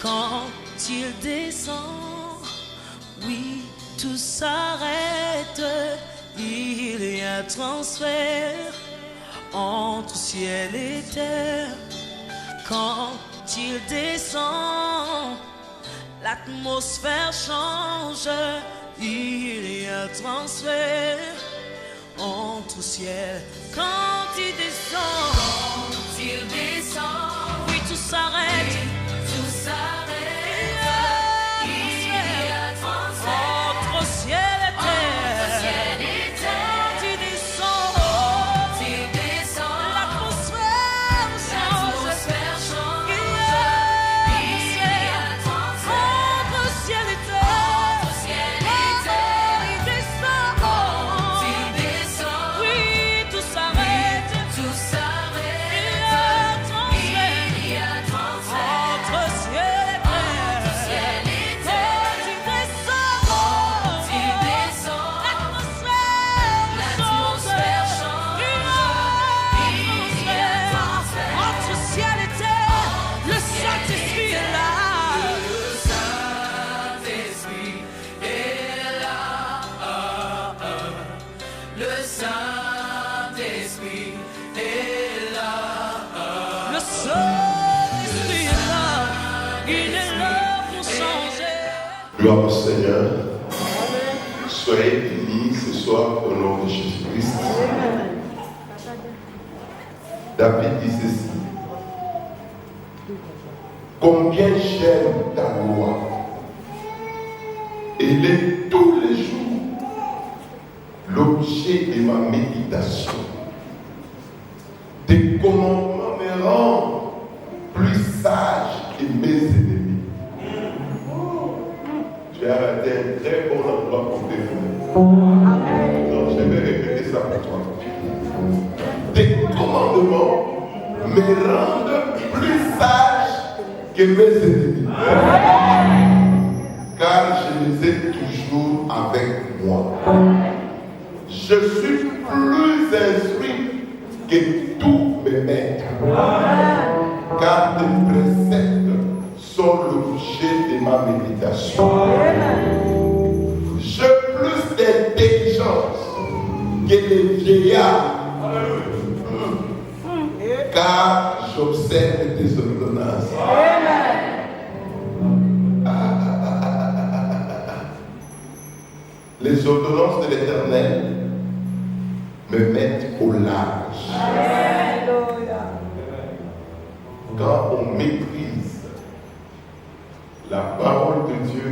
Quand il descend, oui, tout s'arrête. Il y a transfert entre ciel et terre. Quand il descend, l'atmosphère change. Il y a transfert entre ciel. Quand il descend, oui, tout s'arrête. Tout s'arrête. Il y a transfert entre ciel et terre. Quand il descend, l'atmosphère change. Il y a transfert entre ciel et terre. Quand il descend, oui, tout s'arrête. Il y a transfert entre ciel et terre. Quand il descend, l'atmosphère change. Il y a transfert entre ciel et terre. Le Saint-Esprit est là. Le Saint-Esprit est là. Le Saint-Esprit est là. Il est là pour changer. Gloire au Seigneur. Soyez bénis ce soir au nom de Jésus-Christ. David dit ceci. Combien j'aime ta loi. Elle est tous les jours l'objet de ma méditation. Tes commandements me rendent plus sage que mes ennemis. Tu as raté un très bon endroit pour te faire. Donc je vais répéter ça pour toi. Tes commandements me rendent plus sage que mes ennemis. Car je les ai toujours avec moi. Je suis plus instruit que tous mes maîtres. Car tes préceptes sont l'objet de ma méditation. J'ai plus d'intelligence que les vieillards. Car j'observe tes ordonnances. Les ordonnances de l'Éternel me mettent au large. Quand on maîtrise la parole de Dieu,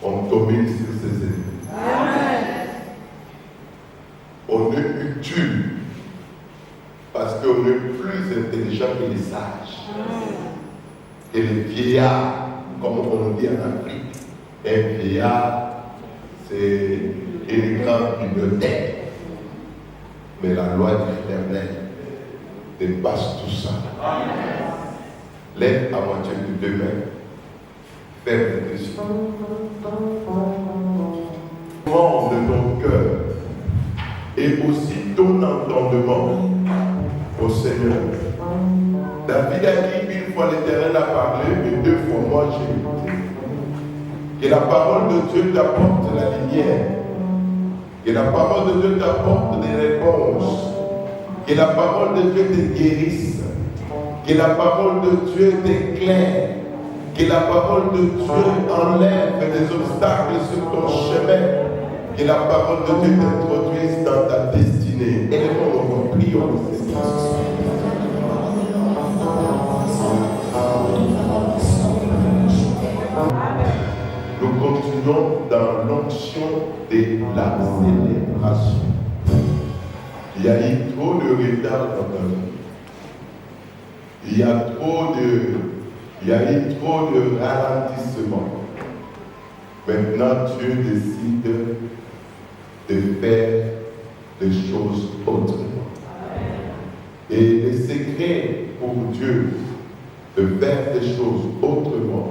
on domine sur ses ennemis. On est utile parce qu'on est plus intelligent que les sages. Et les vieillards, comme on dit en Afrique, un vieillard, c'est une grande bibliothèque. Mais la loi de l'Éternel dépasse tout ça. Lève à moitié de deux mains. Ferme les yeux. Demande de ton cœur et aussi ton entendement au Seigneur. David a dit une fois l'Éternel a parlé, mais deux fois moi j'ai écouté. Que la parole de Dieu t'apporte la lumière. Que la parole de Dieu t'apporte des réponses. Que la parole de Dieu te guérisse. Que la parole de Dieu t'éclaire. Que la parole de Dieu enlève les obstacles sur ton chemin. Que la parole de Dieu t'introduise dans ta destinée. Élevons-nous, prions le Seigneur. Nous continuons dans l'onction de la célébration. Il y a eu trop de retard dans ta vie. Il y a eu trop de ralentissement. Maintenant, Dieu décide de faire des choses autrement. Et le secret pour Dieu de faire des choses autrement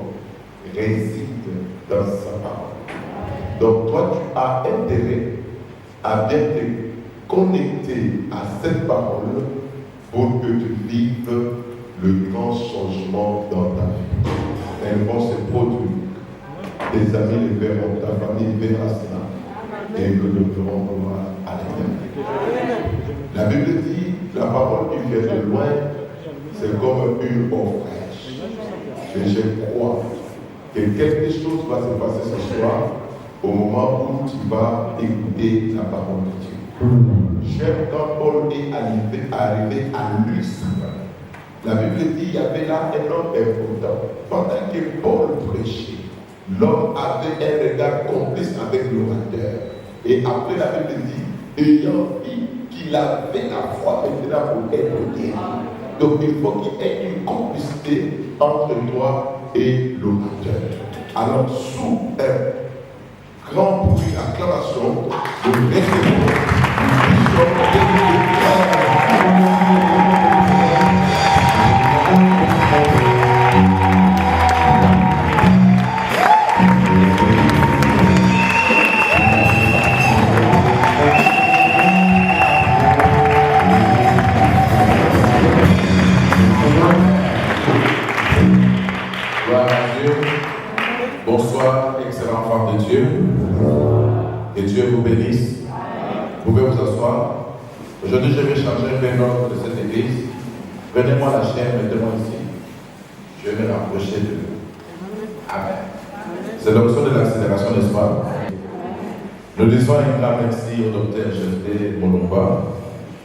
réside dans sa parole. Donc toi, tu as intérêt à bien te connecter à cette parole pour que tu vives le grand changement dans ta vie. tes amis les verront, ta famille verra cela. Et nous devrons gloire à l'Éternel. La Bible dit, la parole qui vient de loin, c'est comme une eau fraîche. Et je crois que quelque chose va se passer ce soir au moment où tu vas écouter la parole de Dieu. J'aime quand Paul est arrivé à Lystre. La Bible dit qu'il y avait là un homme important. Pendant que Paul prêchait, l'homme avait un regard complice avec l'orateur. Et après, la Bible dit, ayant dit qu'il avait la foi maintenant pour être guéri. Donc il faut qu'il y ait une complicité entre toi et l'orateur. Alors, sous un grand bruit d'acclamation, nous recevons Bonsoir, excellent enfant de Dieu. Que Dieu vous bénisse. Vous pouvez vous asseoir. Aujourd'hui, je vais changer le nom de cette église. Venez-moi la chair, mettez-moi ici. Je vais me rapprocher de vous. Amen. C'est l'option de l'accélération, n'est-ce pas? Nous disons un grand merci au docteur Jephté Molomba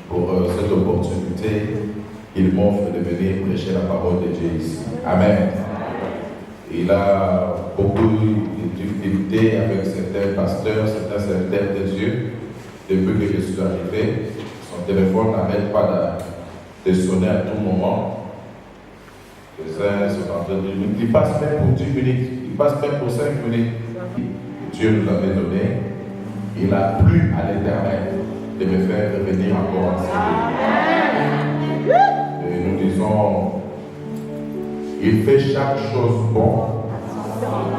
pour cette opportunité qu'il m'offre de venir prêcher la parole de Dieu ici. Amen. Il a beaucoup de difficultés avec certains pasteurs, certains serviteurs de Dieu. Depuis que je suis arrivé, son téléphone n'arrête pas de sonner à tout moment. Il passe même pour 10 minutes, il passe même pour 5 minutes. Dieu nous avait donné. Il a plu à l'Éternel de me faire revenir encore enseigner. Et nous disons, il fait chaque chose bon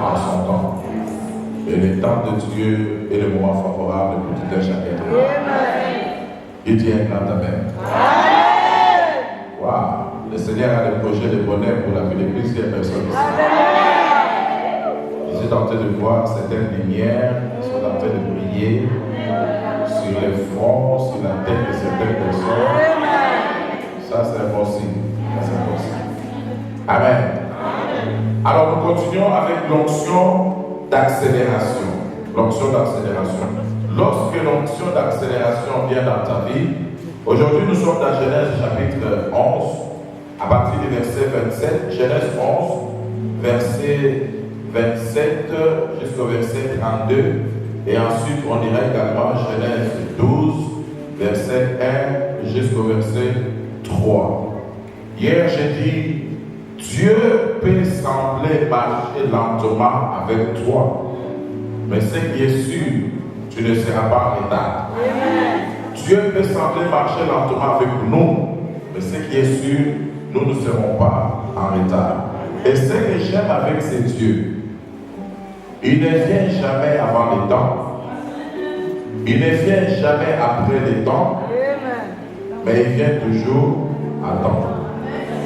en son temps. Et le temps de Dieu est le moment favorable pour tout un chacun. Il dit un grand amen. Wow. Le Seigneur a des projets de bonheur pour la vie de plusieurs personnes ici. Je suis en train de voir certaines lumières qui sont en train de briller sur les fronts, sur la tête de certaines personnes. Ça, c'est un bon signe. Amen. Alors nous continuons avec l'onction d'accélération. L'onction d'accélération. Lorsque l'onction d'accélération vient dans ta vie, aujourd'hui nous sommes dans Genèse chapitre 11, à partir du verset 27, Genèse 11, verset 27 jusqu'au verset 32, et ensuite on ira également Genèse 12, verset 1 jusqu'au verset 3. Hier j'ai dit, Dieu peut sembler marcher lentement avec toi, mais ce qui est sûr, tu ne seras pas en retard. Dieu peut sembler marcher lentement avec nous, mais ce qui est sûr, nous ne serons pas en retard. Et ce que j'aime avec ce Dieu, il ne vient jamais avant le temps, il ne vient jamais après le temps, mais il vient toujours à temps.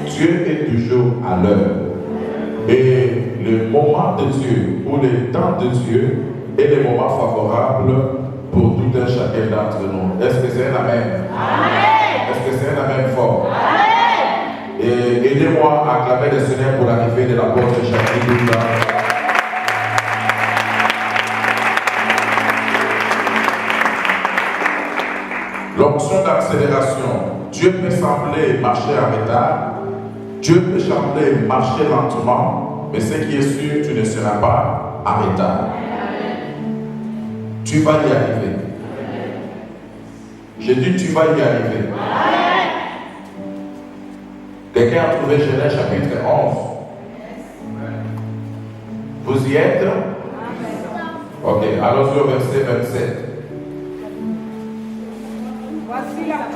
Dieu est toujours à l'heure. Et le moment de Dieu, ou le temps de Dieu, est le moment favorable pour tout un chacun d'entre nous. Est-ce que c'est un amen? Amen. Est-ce que c'est un amen fort? Amen. Et aidez-moi à acclamer le Seigneur pour l'arrivée de l'apôtre Jephté. L'onction d'accélération. Dieu peut sembler marcher en retard. Dieu peut sembler marcher lentement, mais ce qui est sûr, tu ne seras pas en retard. Tu vas y arriver. J'ai dit, tu vas y arriver. Quelqu'un a trouvé Genèse chapitre 11. Vous y êtes? Ok, allons-y au verset 27.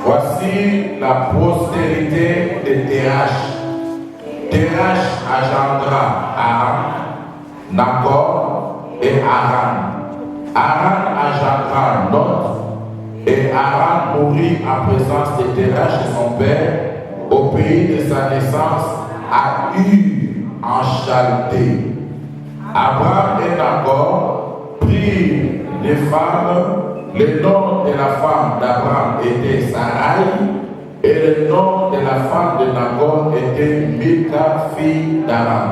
Voici la postérité de Térach. Térach engendra Aram, Nacor et Haran. Haran engendra Lot, et Haran mourut en présence de Térach et son père au pays de sa naissance à Ur en Chaldée. Abraham et Nacor prirent les femmes. Le nom de la femme d'Abraham était Sarai, et le nom de la femme de Nacor était Milca, fille d'Aram.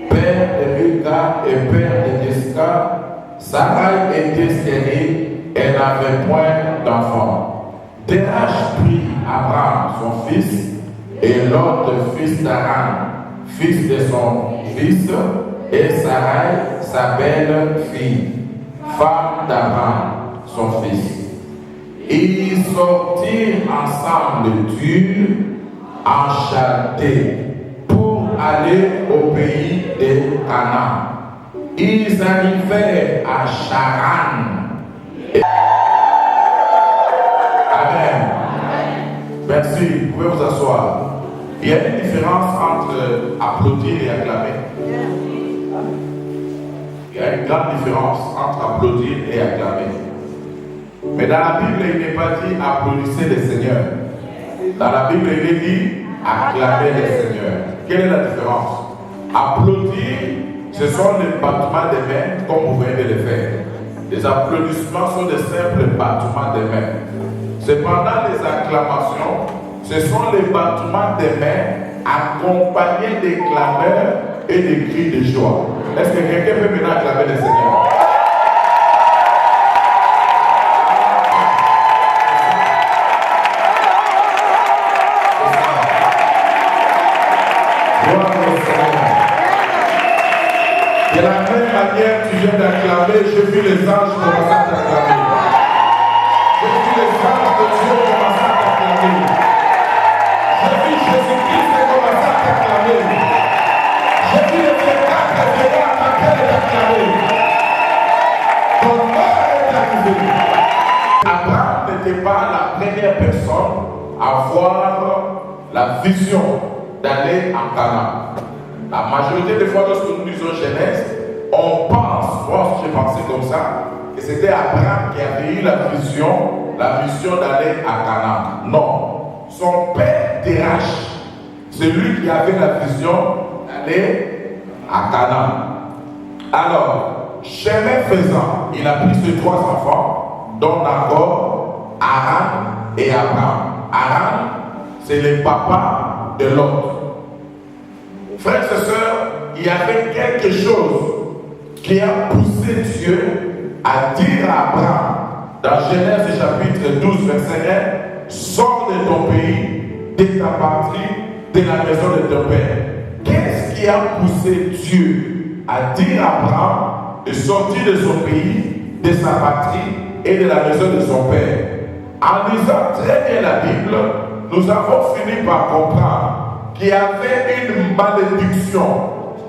Père de Milca et père de Jessica, Sarai était stérile et n'avait point d'enfant. Terach prit Abraham, son fils, et l'autre fils d'Aram, fils de son fils, et Sarai, sa belle-fille, femme d'Abraham, son fils. Ils sortirent ensemble d'Ur en Chaldée pour aller au pays de Canaan. Ils arrivèrent à Charan. Amen. Merci, vous pouvez vous asseoir. Il y a une différence entre applaudir et acclamer. Il y a une grande différence entre applaudir et acclamer. Mais dans la Bible, il n'est pas dit applaudissez le Seigneur. Dans la Bible, il est dit acclamez le Seigneur. Quelle est la différence? Applaudir, ce sont les battements des mains comme vous venez de le faire. Les applaudissements sont des simples battements des mains. Cependant, les acclamations, ce sont les battements des mains accompagnés des clameurs et des cris de joie. Est-ce que quelqu'un peut maintenant acclamer le Seigneur? De la même manière, tu viens d'acclamer, j'ai vu les anges commencer à t'acclamer. J'ai vu les anges de Dieu commencer à t'acclamer. J'ai vu Jésus-Christ commencer à t'acclamer. J'ai vu les spectacles venir à t'acclamer. Ton heure est arrivée. Abraham n'était pas la première personne à voir la vision d'aller en Canaan. La majorité des fois, lorsque nous lisons Genèse, on pense, moi j'ai pensé comme ça, que c'était Abraham qui avait eu la mission d'aller à Canaan. Non, son père Terach, c'est lui qui avait la vision d'aller à Canaan. Alors, chemin faisant, il a pris ses 3 enfants, dont Nacor, Haran et Abraham. Haran, c'est le papa de l'autre. Frères et sœurs, il y avait quelque chose qui a poussé Dieu à dire à Abraham, dans Genèse chapitre 12, verset 1, sors de ton pays, de ta patrie, de la maison de ton père. Qu'est-ce qui a poussé Dieu à dire à Abraham de sortir de son pays, de sa patrie et de la maison de son père? En lisant très bien la Bible, nous avons fini par comprendre qu'il y avait une malédiction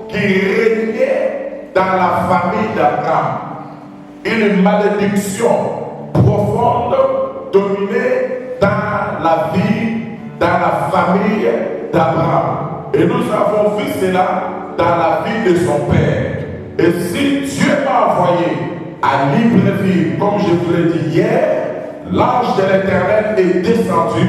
qui régnait dans la famille d'Abraham. Une malédiction profonde dominée dans la vie, dans la famille d'Abraham. Et nous avons vu cela dans la vie de son père. Et si Dieu m'a envoyé à Libreville, comme je vous l'ai dit hier, l'ange de l'Éternel est descendu.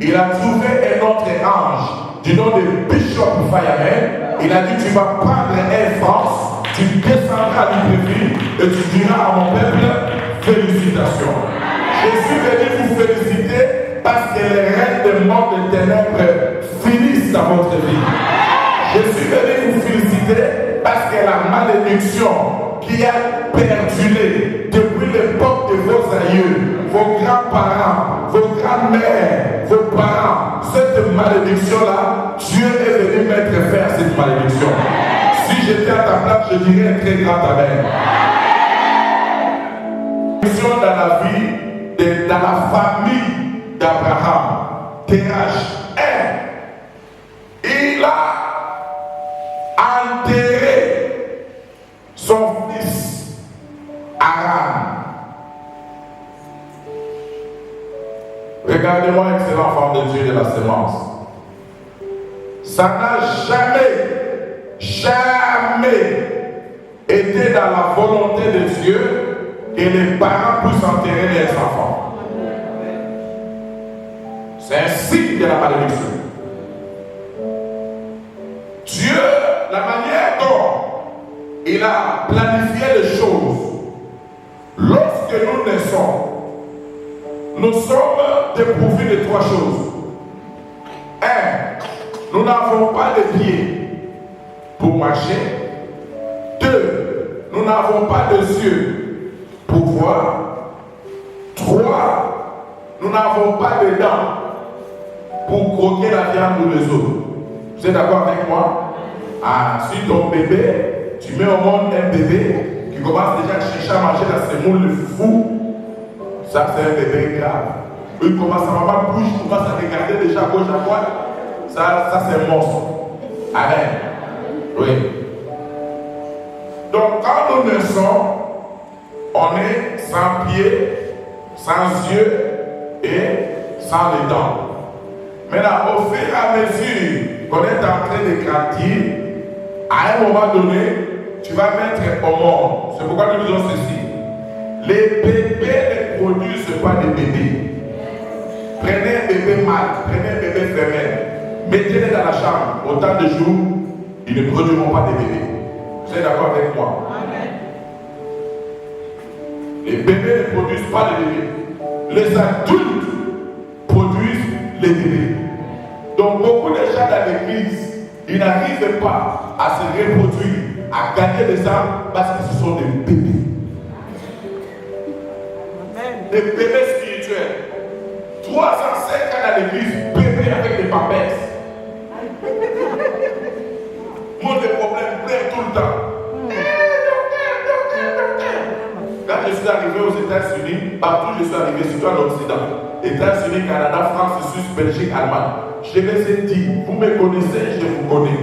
Il a trouvé un autre ange du nom de Bishop Fireman. Il a dit, tu vas prendre Air France, tu descendras à Libreville et tu diras à mon peuple, félicitations. Je suis venu vous féliciter parce que les règnes du monde des ténèbres finissent dans votre vie. Je suis venu vous féliciter parce que la malédiction qui a perduré depuis l'époque de vos aïeux, vos grands-parents, vos grands-mères, vos parents, cette malédiction-là, Dieu est venu mettre fin à cette malédiction. Si j'étais à ta place, je dirais un très grand amen. Dans la vie, dans la famille d'Abraham, Terach, il a enterré son fils Haran. Regardez-moi, excellent enfant de Dieu de la sémence. Ça n'a jamais été dans la volonté de Dieu que les parents puissent enterrer leurs enfants. C'est un signe de la malédiction. Dieu, la manière dont il a planifié les choses. Lorsque nous naissons, nous sommes dépourvus de 3 choses. 1. Nous n'avons pas de pieds pour marcher. 2. Nous n'avons pas de yeux pour voir. 3. Nous n'avons pas de dents pour croquer la viande ou les os. Vous êtes d'accord avec moi? Si ton bébé, tu mets au monde un bébé qui commence déjà à chercher à manger la semoule, le foufou, ça c'est un bébé grave. Il commence à maman bouge, il commence à regarder déjà à gauche à droite. Ça c'est un monstre. Amen. Oui. Donc quand nous naissons, on est sans pieds, sans yeux et sans les dents. Maintenant, au fur et à mesure qu'on est en train de grandir, à un moment donné, tu vas mettre au monde. C'est pourquoi nous disons ceci. Les bébés ne produisent pas de bébés. Prenez un bébé mâle, prenez un bébé femelle, mettez-les dans la chambre. Autant de jours, ils ne produiront pas de bébés. Vous êtes d'accord avec moi? Amen. Les bébés ne produisent pas de bébés. Les adultes produisent les bébés. Donc beaucoup de gens dans l'église, ils n'arrivent pas à se reproduire, à gagner des âmes parce que ce sont des bébés. Des bébés spirituels. 3 ans, 5 ans dans l'église, bébés avec des papettes. Moi, des problèmes pleins tout le temps. Quand je suis arrivé aux États-Unis, partout je suis arrivé, surtout en Occident, États-Unis, Canada, France, Suisse, Belgique, Allemagne, je les ai dit, vous me connaissez, je vous connais.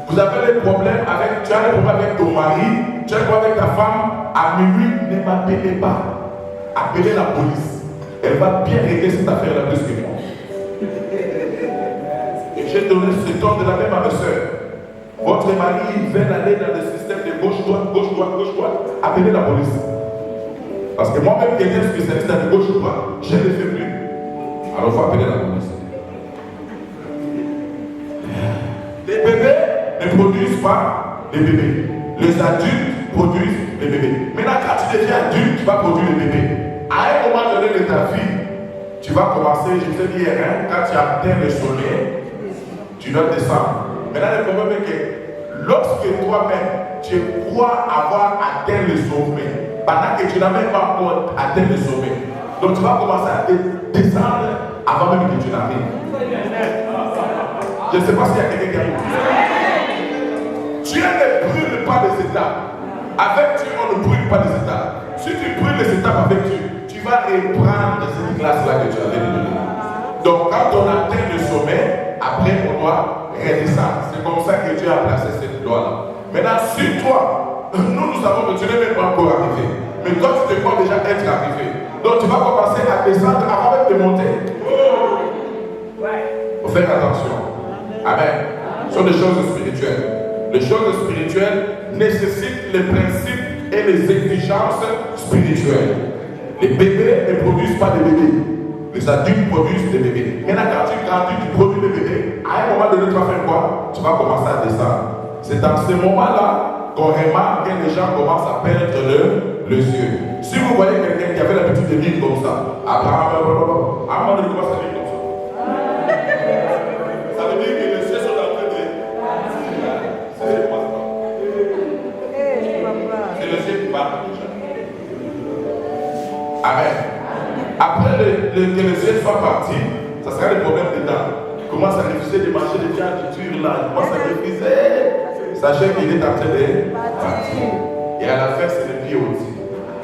Vous avez des problèmes avec, tu as des problèmes avec ton mari, tu as des problèmes avec ta femme, à minuit, ne m'appelez pas. Appelez la police. Elle va bien régler cette affaire-là plus que moi. Et j'ai donné ce temps de la même à ma soeur. Votre mari vient d'aller dans le système de gauche-droite, gauche-droite, gauche-droite. Appelez la police. Parce que moi-même qui étais spécialiste dans le gauche-droite, je ne le fais plus. Alors il faut appeler la police. Les bébés ne produisent pas les bébés. Les adultes produisent les bébés. Maintenant, quand tu deviens adulte, tu vas produire les bébés. À un moment donné de ta vie, tu vas commencer, je te dis hier, quand tu atteins le sommet, tu dois descendre. Maintenant, le problème est que lorsque toi-même, tu crois avoir atteint le sommet, pendant que tu n'as même pas encore atteint le sommet, donc tu vas commencer à descendre avant même que tu n'arrives. Je ne sais pas s'il y a quelqu'un qui a compris. Dieu ne brûle pas les étapes. Avec Dieu, on ne brûle pas les étapes. Si tu brûles les étapes avec Dieu, tu vas reprendre cette classe-là que tu avais donnée. Donc, quand on atteint le sommet, après, on doit redescendre. C'est comme ça que Dieu a placé cette loi-là. Maintenant, sur toi, nous savons que tu n'es même pas encore arrivé. Mais toi, tu te crois déjà être arrivé. Donc, tu vas commencer à descendre avant même de monter. Il faut faire attention. Amen. Ce sont des choses spirituelles. Les choses spirituelles nécessitent les principes et les exigences spirituelles. Les bébés ne produisent pas de bébés. Les adultes produisent des bébés. Maintenant, quand tu grandis, tu produis des bébés. À un moment donné, tu vas faire quoi? Tu vas commencer à descendre. C'est dans ce moment-là qu'on remarque que les gens commencent à perdre les yeux. Si vous voyez quelqu'un qui avait l'habitude de vivre comme ça, à un moment donné, il commence à vivre comme ça. Ça veut dire que les cieux sont en train de... C'est le ciel qui parle. Amen. Après que le ciel soit parti, ça sera le problème dedans. Il commence à refuser de manger des viandes dures là. Il commence à refuser. Sachez qu'il est en train de partir. Et à la fin, c'est le pied aussi.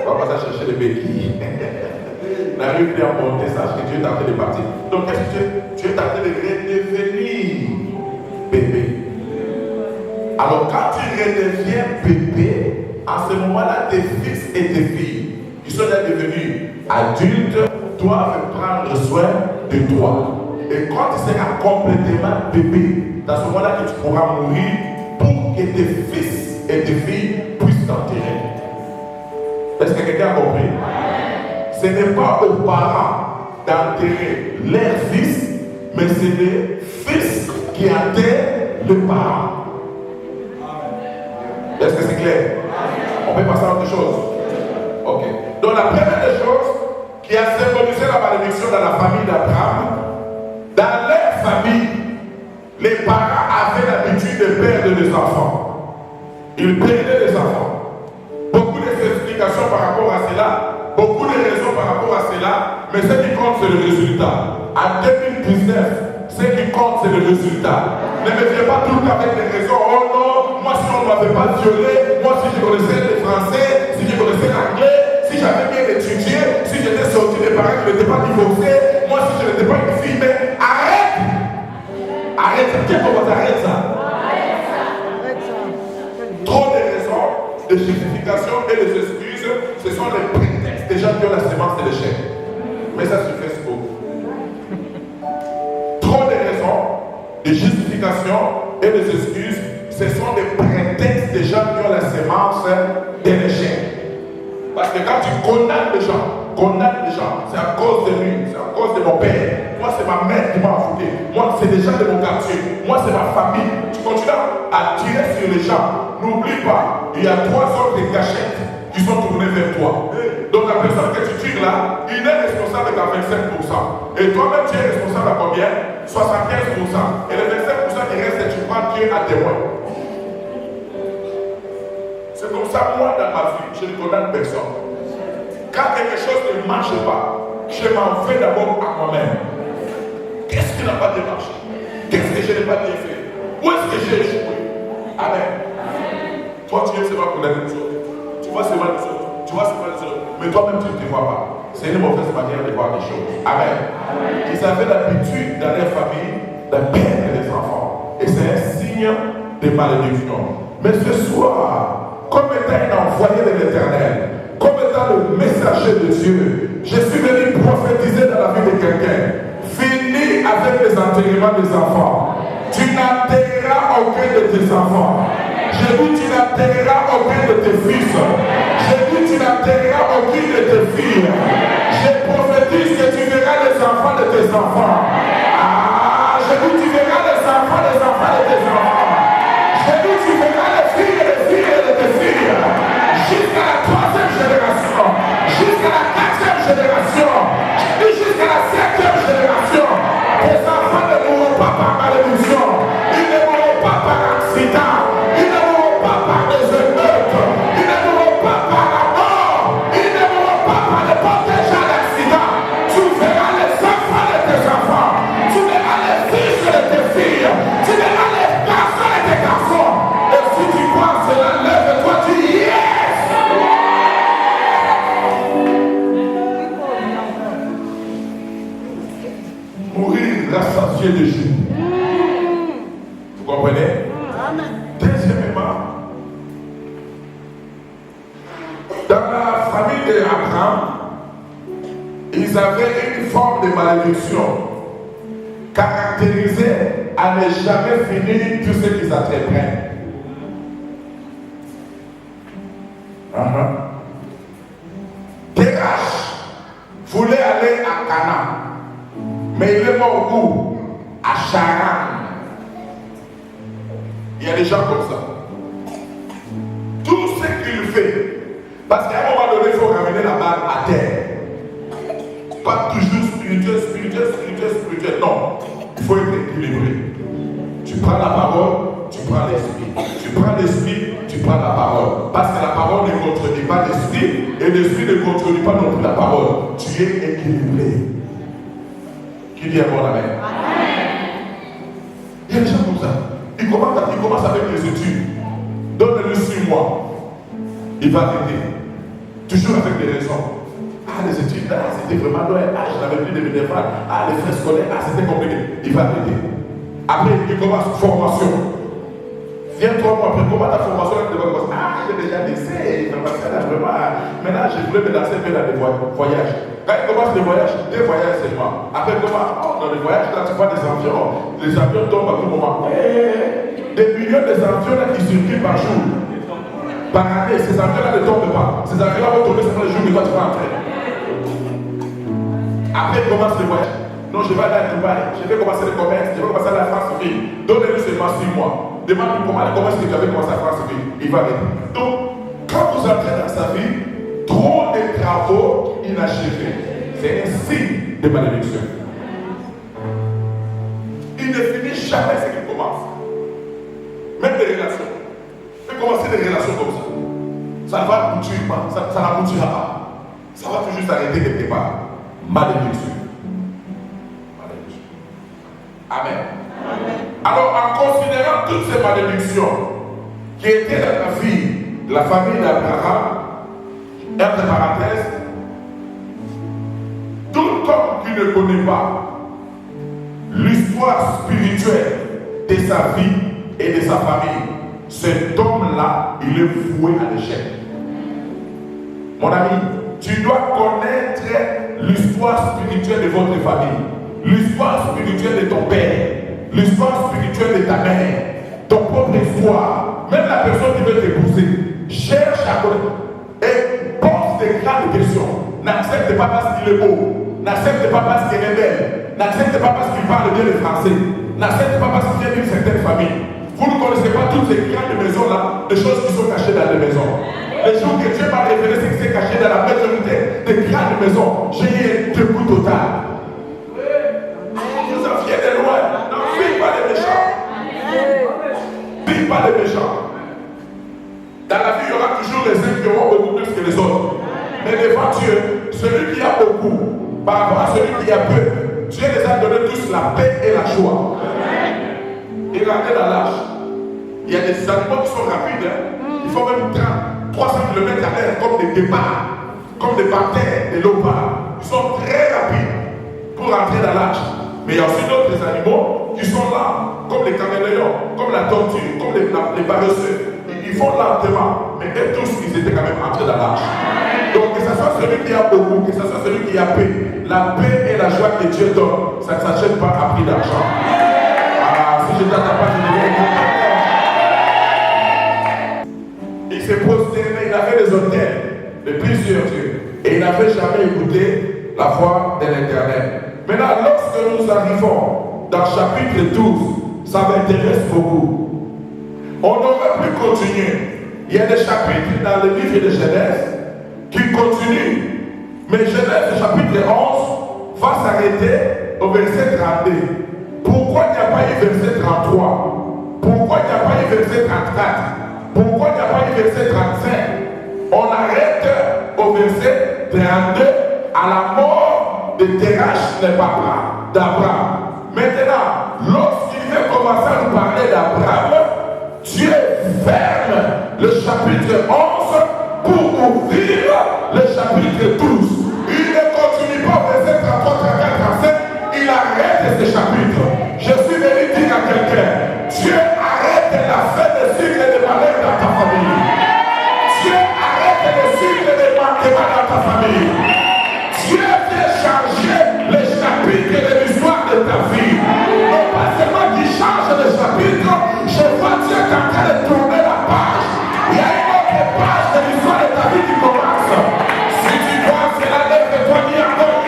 On va passer à chercher les béquilles. N'arrive plus à monter, sache que Dieu est en train de partir. Donc, qu'est-ce que tu es en train de redevenir bébé? Alors, quand tu redeviens bébé, à ce moment-là, tes fils et tes filles, qui sont déjà devenus adultes, doivent prendre soin de toi. Et quand tu seras complètement bébé, dans ce moment-là que tu pourras mourir pour que tes fils et tes filles puissent t'enterrer. Est-ce que quelqu'un a compris? Ce n'est pas aux parents d'enterrer leurs fils, mais c'est les fils qui enterrent les parents. Est-ce que c'est clair? On peut passer à autre chose. Ok. Donc la première des choses qui a symbolisé la malédiction dans la famille d'Abraham, dans leur famille, les parents avaient l'habitude de perdre des enfants. Ils perdaient des enfants. Beaucoup d'explications par rapport à cela, beaucoup de raisons par rapport à cela, mais ce qui compte, c'est le résultat. En 2019, ce qui compte, c'est le résultat. Ne me viens pas tout le temps avec des raisons. Oh non, moi si on ne m'avait pas violé, moi si je connaissais le français, si je connaissais l'anglais, si j'avais bien étudié, si j'étais sorti des parents qui n'étaient pas divorcés, moi si je n'étais pas une fille, mais arrête! Arrête ça. Qui commence à arrêter ça? Trop de raisons, de justifications et des excuses, ce sont les prétextes des gens qui ont la sémence de l'échec. Mais ça sur Facebook. Trop de raisons, de justifications et des excuses, ce sont des prétextes des gens qui ont la sémence de l'échec. Parce que quand tu condamnes les gens, c'est à cause de lui, c'est à cause de mon père. Moi, c'est ma mère qui m'a affronté. Moi, c'est des gens de mon quartier. Moi, c'est ma famille. Tu continues à tirer sur les gens. N'oublie pas, il y a 3 autres gâchettes qui sont tournées vers toi. Donc, la personne que tu tires là, il est responsable qu'à 25%. Et toi-même, tu es responsable à combien? 75%. Et les 25% qui restent, tu prends Dieu à témoin. C'est comme ça, moi, dans ma vie, je ne condamne personne. Quand quelque chose ne marche pas, je m'en fais d'abord à moi-même. Qu'est-ce qui n'a pas bien marché? Qu'est-ce que je n'ai pas bien fait? Où est-ce que j'ai échoué? Amen. Toi, tu viens seulement condamner les autres. Tu vois seulement les autres. Tu vois seulement les autres. Mais toi-même, tu ne te vois pas. C'est une mauvaise manière de voir les choses. Amen. Ils avaient l'habitude dans leur famille de perdre les enfants. Et c'est un signe de malédiction. Mais ce soir, comme étant un envoyé de l'Éternel, comme étant le messager de Dieu, je suis venu prophétiser dans la vie de quelqu'un. Finis avec les enterrements des enfants. Tu n'enterreras aucun de tes enfants. J'ai dit tu n'enterreras aucun de tes fils. J'ai dit tu n'enterreras aucune de tes filles. Je prophétise que tu verras les enfants de tes enfants. Ah, j'ai dit tu verras les enfants de tes enfants. J'ai dit tu verras les filles de tes filles. Jusqu'à la 3e génération. Jusqu'à la 4e génération. J'ai dit jusqu'à la 5e génération. Tes enfants ne mourront pas par malédiction. Ils ne mourront pas par accident. Ils ne mourront pas par des émeutes. Ils ne mourront pas par la mort. Ils ne mourront pas par le protège à l'accident. Tu verras les enfants de tes enfants. Tu verras les fils de tes filles. Tu verras les garçons de tes garçons. Et si tu crois cela, lève-toi, tu dis yes. Mourir rassasié de jour. Vous comprenez? Deuxièmement, dans la famille d'Abraham, ils avaient une forme de malédiction caractérisée à ne jamais finir tout ce qu'ils entreprennent. Terach voulait aller à Canaan, mais il est mort où? À Charan. Il y a des gens comme ça. Tout ce qu'il fait, parce qu'à un moment donné, il faut ramener la balle à terre. Pas toujours spirituel. Non, il faut être équilibré. Tu prends la parole, tu prends l'esprit. Tu prends l'esprit, tu prends la parole. Parce que la parole ne contredit pas l'esprit et l'esprit ne contredit pas non plus la parole. Tu es équilibré. Qui dit encore la main? Il y a des gens comme ça. Il commence avec les études. Donne-le 6 mois. Il va arrêter. Toujours avec des raisons. Ah, les études là, c'était vraiment loin. Ah, je n'avais plus de bénévoles. Ah, les frais scolaires, ah, c'était compliqué. Il va arrêter. Après, il commence formation. Viens 3 mois après, comment ta formation là, tu vas commencer? Ah, j'ai déjà laissé. Maintenant, je voulais me lancer dans des voyages. Quand il commence les voyages, 2 voyages seulement. Après, comment? Oh, dans les voyages, là, tu vois des avions. Les avions tombent à tout moment. Des millions d'avions là qui circulent par jour. Par année, ces avions-là ne tombent pas. Ces avions-là vont tomber seulement le jour que toi tu vas entrer. Après, il commence les voyages. Non, je vais aller à Dubaï. Je vais commencer le commerce. Je vais commencer à la France civile. Donnez-lui seulement 6 mois. Demande-lui comment est-ce que tu avais commencé à la France civile. Il va venir. Donc, quand vous entrez dans sa vie, trop de travaux inachevés, c'est un signe de malédiction. Il ne finit jamais ce qu'il commence. Même des relations. Il peut commencer des relations comme ça. Ça ne va aboutir pas, ça n'aboutira pas. Ça va toujours s'arrêter quelque part. Malédiction. Malédiction. Amen. Amen. Alors, en considérant toutes ces malédictions qui étaient dans la vie de la famille d'Abraham, entre parenthèses, tout homme qui ne connaît pas l'histoire spirituelle de sa vie et de sa famille, cet homme-là, il est voué à l'échec. Mon ami, tu dois connaître l'histoire spirituelle de votre famille, l'histoire spirituelle de ton père, l'histoire spirituelle de ta mère, ton propre histoire, même la personne qui veut t'épouser. Cherche à connaître et pose des grandes questions. N'accepte pas parce qu'il est beau, n'accepte pas parce qu'il est belle, n'accepte pas parce qu'il parle bien le français, n'accepte pas parce qu'il vient d'une certaine famille. Vous ne connaissez pas toutes ces grandes maisons-là, des choses qui sont cachées dans les maisons. Les jours que Dieu m'a révélé ce qui s'est caché dans la majorité des grandes maisons, j'ai eu un dégoût total. Vous en fiez de loin, n'en faites pas les méchants. Faites pas les méchants. Dans la vie, il y aura toujours les uns qui auront beaucoup plus que les autres. Mais devant Dieu, celui qui a beaucoup, par rapport à celui qui a peu, Dieu les a donné tous la paix et la joie. Et regardez dans l'âge. Il y a des animaux qui sont rapides. Ils font même 300 km à l'heure, comme des guépards, comme des panthères, des léopards. Ils sont très rapides pour rentrer dans l'âge. Mais il y a aussi d'autres animaux qui sont là, comme les caméléons, comme la tortue, comme les paresseux. Ils font lentement, mais eux tous, ils étaient quand même entrés dans l'âge. Donc, que ce soit celui qui a beaucoup, que ce soit celui qui a paix, la paix et la joie que Dieu donne, ça ne s'achète pas à prix d'argent. Ah, si je t'attends pas, je dirais que il s'est prosterné, il avait des hôtels de plusieurs dieux, et il n'avait jamais écouté la voix de l'Éternel. Maintenant, lorsque nous arrivons dans le chapitre 12, ça m'intéresse beaucoup. On aurait pu continuer. Il y a des chapitres dans le livre de Genèse qui continuent. Mais Genèse chapitre 11 va s'arrêter au verset 32. Pourquoi il n'y a pas eu verset 33? Pourquoi il n'y a pas eu verset 34? Pourquoi il n'y a pas eu verset 35? On arrête au verset 32 à la mort de Terach n'est pas d'Abraham. Maintenant, lorsqu'il veut commencer à nous parler d'Abraham, Dieu ferme le chapitre 11 pour ouvrir le chapitre 12. Il ne continue pas au verset 33, 34, 35. Il arrête ce chapitre. Je suis venu dire à quelqu'un, Dieu arrête la fin des cycles de malheur dans ta famille. Dieu arrête le cycle de manquement dans ta famille. Dieu vient changer le chapitre de l'histoire de ta vie. Non pas seulement qu'il change le chapitre, je vois Dieu qui est en train de tourner la page. Il y a une autre page de l'histoire de ta vie qui commence. Si tu vois cela, lève-toi, dis encore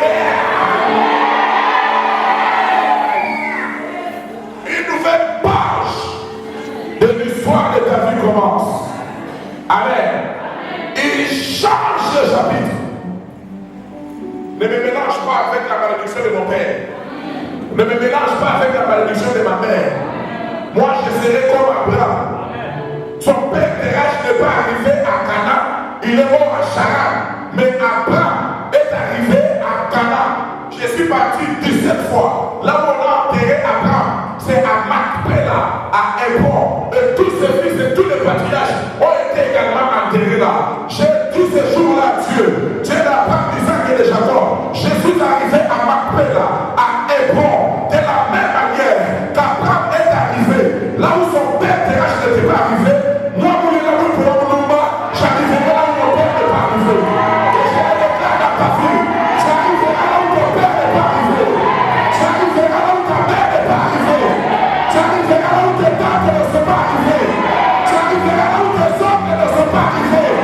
une nouvelle page de l'histoire de ta vie commence. Amen. Il change le chapitre. Ne me mélange pas avec la malédiction de mon père. Ne me mélange pas avec la malédiction de ma mère. Moi, je serai comme Abraham. Son père Terach n'est pas arrivé à Canaan, il est mort à Charan. Mais Abraham est arrivé à Canaan. Je suis parti 17 fois. Là où on a enterré Abraham, c'est à Macpéla, à Hébron. Et tous ses fils et tous les patriarches ont été également enterrés là. J'ai tous ces jours-là, Dieu d'Abraham, d'Isaac et de Jacob. Je suis arrivé à Macpéla, à Hébron, de la même manière qu'Abraham est arrivé. Là où son père Terach n'était pas arrivé, moi, j'arriverai là où mon père n'est pas arrivé. Et je le déclare dans ta vie. J'arriverai là où ton père n'est pas arrivé. J'arriverai là où ta mère n'est pas arrivée. J'arriverai là où tes tantes ne sont pas arrivées. J'arriverai là où tes oncles ne sont pas arrivés.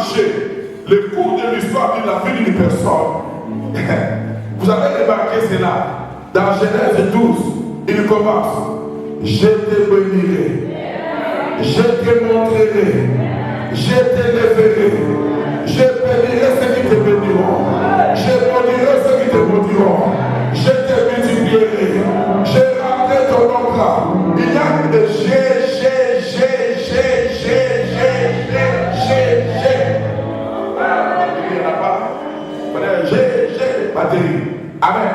marché le cours de l'histoire de la vie d'une personne, vous avez remarqué cela. Dans Genèse 12, il commence. Je te bénirai, je te montrerai, je t'élèverai, je bénirai ceux qui te béniront, je maudirai ceux qui te maudiront, je te multiplierai, je rendrai ton nom grand. Il y a des Amen.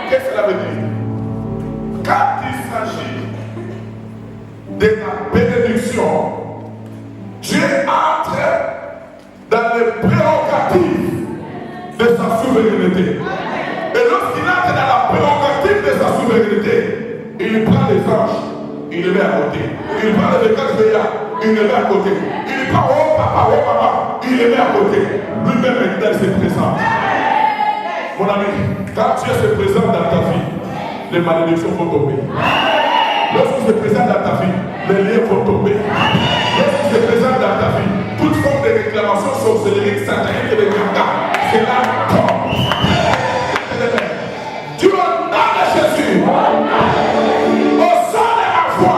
Qu'est-ce que cela veut dire? Quand il s'agit de la bénédiction, Dieu entre dans les prérogatives de sa souveraineté. Et lorsqu'il entre dans la prérogative de sa souveraineté, il prend les anges, il les met à côté. Il prend les quatre veillards, il les met à côté. Il prend oh papa, il les met à côté. Lui-même maintenant il se présente. Mon ami, quand Dieu se présente dans ta vie, les malédictions vont tomber. Lorsqu'il se présente dans ta vie, les liens vont tomber. Lorsqu'il se présente dans ta vie, toute forme de réclamation sorcellerie, satanique et de ganga, c'est là tombe. Tu au nom de Jésus, au sang de la foi,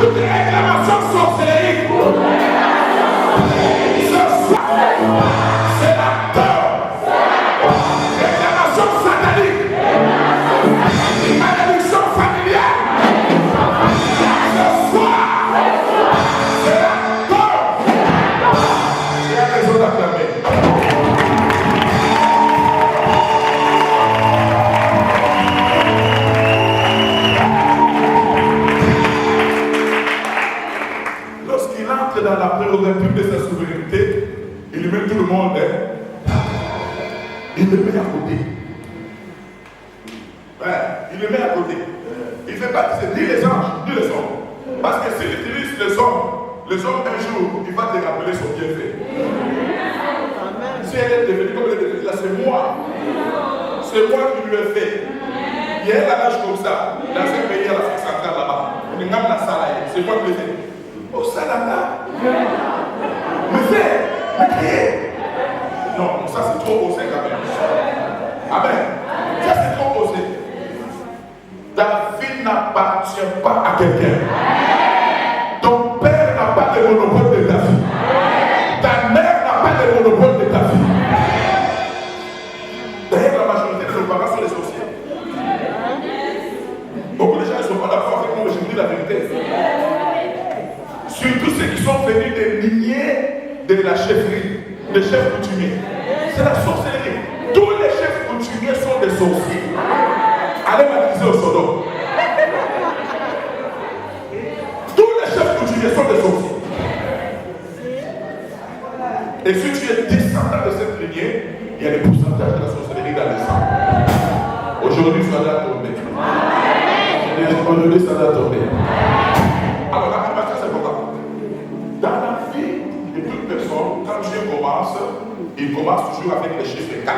toute réclamation sorcellerie, ce soir, c'est la tombe. Dans la prérogative de sa souveraineté, il met tout le monde, il le met à côté. Ouais, il le met à côté. Il ne fait pas ni les anges, ni les hommes. Parce que s'il utilise les hommes un jour, il va te rappeler son bienfait. Si elle est devenue comme elle est devenue, là c'est moi. C'est moi qui lui ai fait. Il y a un âge comme ça, dans un pays à l'Afrique centrale là-bas. C'est moi qui l'ai fait. Oh, ça là-bas. Mais fais. Non, ça c'est trop osé quand même. Amen. Ça c'est trop osé. Ta vie n'appartient pas à quelqu'un. Ton père n'a pas de monopole de ta vie. Ta mère n'a pas de monopole de ta vie. D'ailleurs, la majorité de nos parents sont les sorciers. Beaucoup de gens ne sont pas d'accord avec moi, mais je vous dis la vérité. Surtout ceux qui sont venus des lignées de la chefferie, des chefs coutumiers. C'est la sorcellerie. Tous les chefs coutumiers sont des sorciers. Allez baptiser au Sodome. Tous les chefs coutumiers sont des sorciers. Et si tu es descendant de cette lignée, il y a des pourcentages de la sorcellerie dans le sang. Aujourd'hui, ça va tomber. Aujourd'hui, ça va tomber. Alors, la répartition, c'est pourquoi? Dans la vie de toute personne, quand Dieu commence, il commence toujours avec le chiffre 4.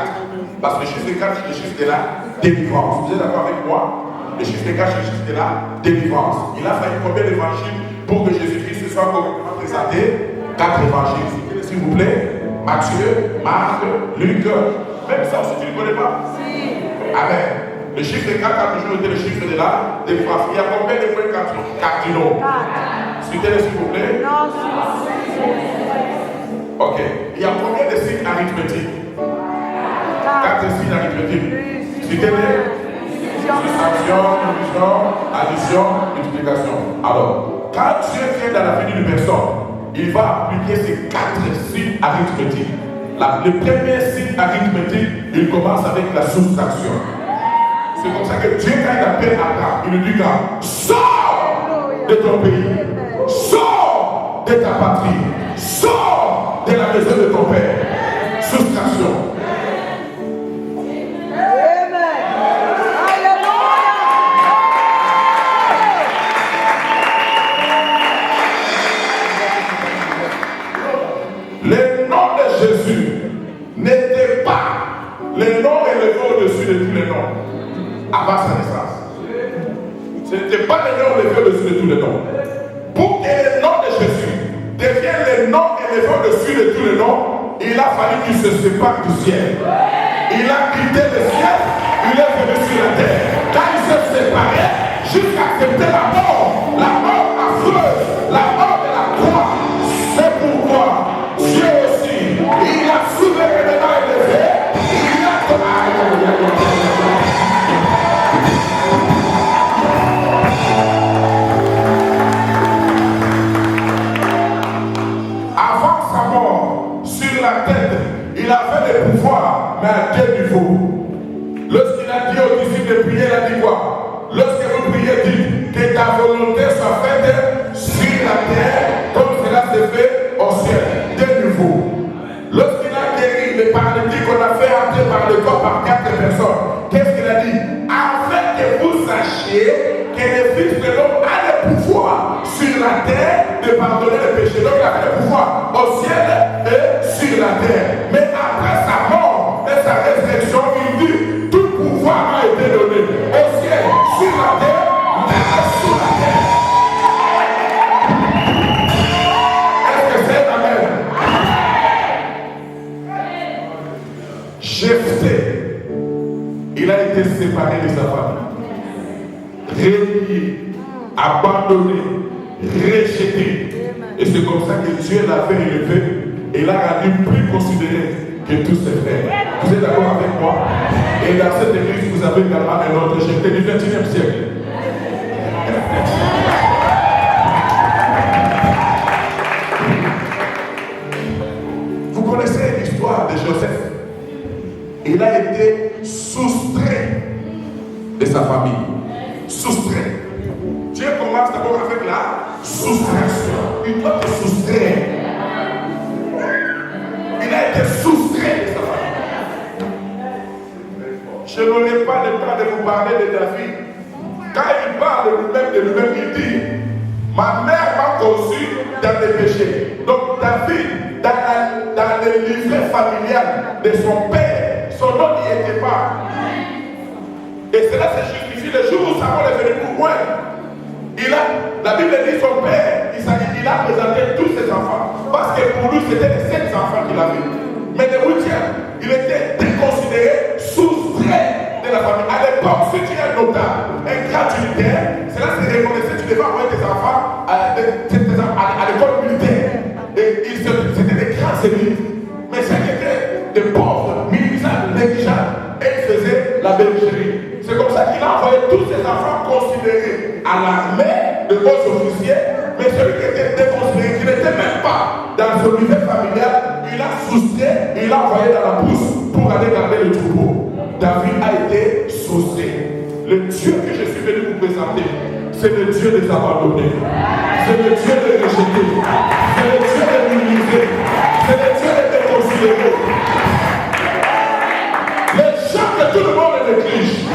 Parce que le chiffre 4, c'est le chiffre de la délivrance. Vous êtes d'accord avec moi? Le chiffre 4, c'est le chiffre de la délivrance. Il a fallu combien d'évangiles pour que Jésus-Christ soit correctement présenté? 4 évangiles. S'il vous plaît. Matthieu, Marc, Luc. Même ça aussi, tu ne connais pas? Amen. Le chiffre 4 a toujours été le chiffre de la délivrance. Il y a combien de points cardinaux? Suivez-le s'il vous plaît. Non, ok. Il y a combien de signes arithmétiques? 4 signes arithmétiques. Suivez-le. Soustraction, division, addition, multiplication. Alors, quand Dieu vient dans la vie d'une personne, il va appliquer ces 4 signes arithmétiques. Le premier signe arithmétique, il commence avec la soustraction. C'est comme ça que Dieu, quand il appelle Abraham, il lui dit sors de ton pays, sors de ta patrie, sors de la maison de ton père. Soustraction. Le nom de Jésus n'était pas le nom élevé au-dessus de tous les noms avant sa naissance. Ce n'était pas le nom élevé au-dessus de tous les noms. Pour que le nom de Jésus devienne était le nom élevé au-dessus de tous les noms, il a fallu qu'il se sépare du ciel. Il a quitté le ciel, il est venu sur la terre. Quand il s'est séparé, jusqu'à accepter la mort affreuse, la mort de la croix. C'est pourquoi Dieu aussi, il a souverainement élevé, il a avant sa mort, sur la tête, il avait le pouvoir, mais à quel niveau? Lorsqu'il a dit aux disciples de prier, il a dit quoi? Lorsque vous priez, dites que ta volonté soit faite sur la terre, comme cela se fait au ciel. Quel niveau? Lorsqu'il a guéri les paralytiques qu'on a fait entrer par le corps par 4 personnes, qu'est-ce qu'il a dit? Afin que vous sachiez que le Fils de l'homme a le pouvoir sur la terre de pardonner les péchés. Donc il a le pouvoir au ciel et sur la terre. Mais après sa mort et sa résurrection, il dit tout pouvoir a été donné au ciel, sur la terre, même sous la terre. Est-ce que c'est amen? Jephthé, il a été séparé de sa famille, renié, abandonné, rejeté. Et c'est comme ça que Dieu l'a fait élever et l'a rendu plus considéré que tous ses frères. Vous êtes d'accord avec moi? Et dans cette église, vous avez également un autre Jephthé du XXe siècle. Vous connaissez l'histoire de Joseph. Il a été soustrait de sa famille. Soustrait. Dieu commence d'abord avec la soustraction. Il doit te soustraire. Il a été soustrait de sa famille. Je n'aurai pas le temps de vous parler de David. Quand il parle de lui-même, il dit: ma mère m'a conçu dans les péchés. Donc David, dans le livret familial de son père, son nom n'y était pas. Et cela se justifie le jour où Samuel est venu pour moi. La Bible dit son père, il a présenté tous ses enfants. Parce que pour lui, c'était les 7 enfants qu'il avait. Mais le 8e, il était déconsidéré, soustrait de la famille. À l'époque, si tu es un notable, un gratuitaire, cela se reconnaissait, tu devais envoyer tes enfants à l'école militaire. Et c'était des grands élites. Mais ceux qui étaient des pauvres, militaires, négligeables, et ils faisaient la bergerie. C'est comme ça qu'il a envoyé tous ses enfants considérés à l'armée de hauts officiers, mais celui qui était déconsidéré, qui n'était même pas dans son univers familial, il a soustrait et il a envoyé dans la brousse pour aller garder le troupeau. David a été soustrait. Le Dieu que je suis venu vous présenter, c'est le Dieu des abandonnés, c'est le Dieu des rejetés, c'est le Dieu des minimisés, c'est le Dieu des déconsidérés. Les gens que tout le monde néglige,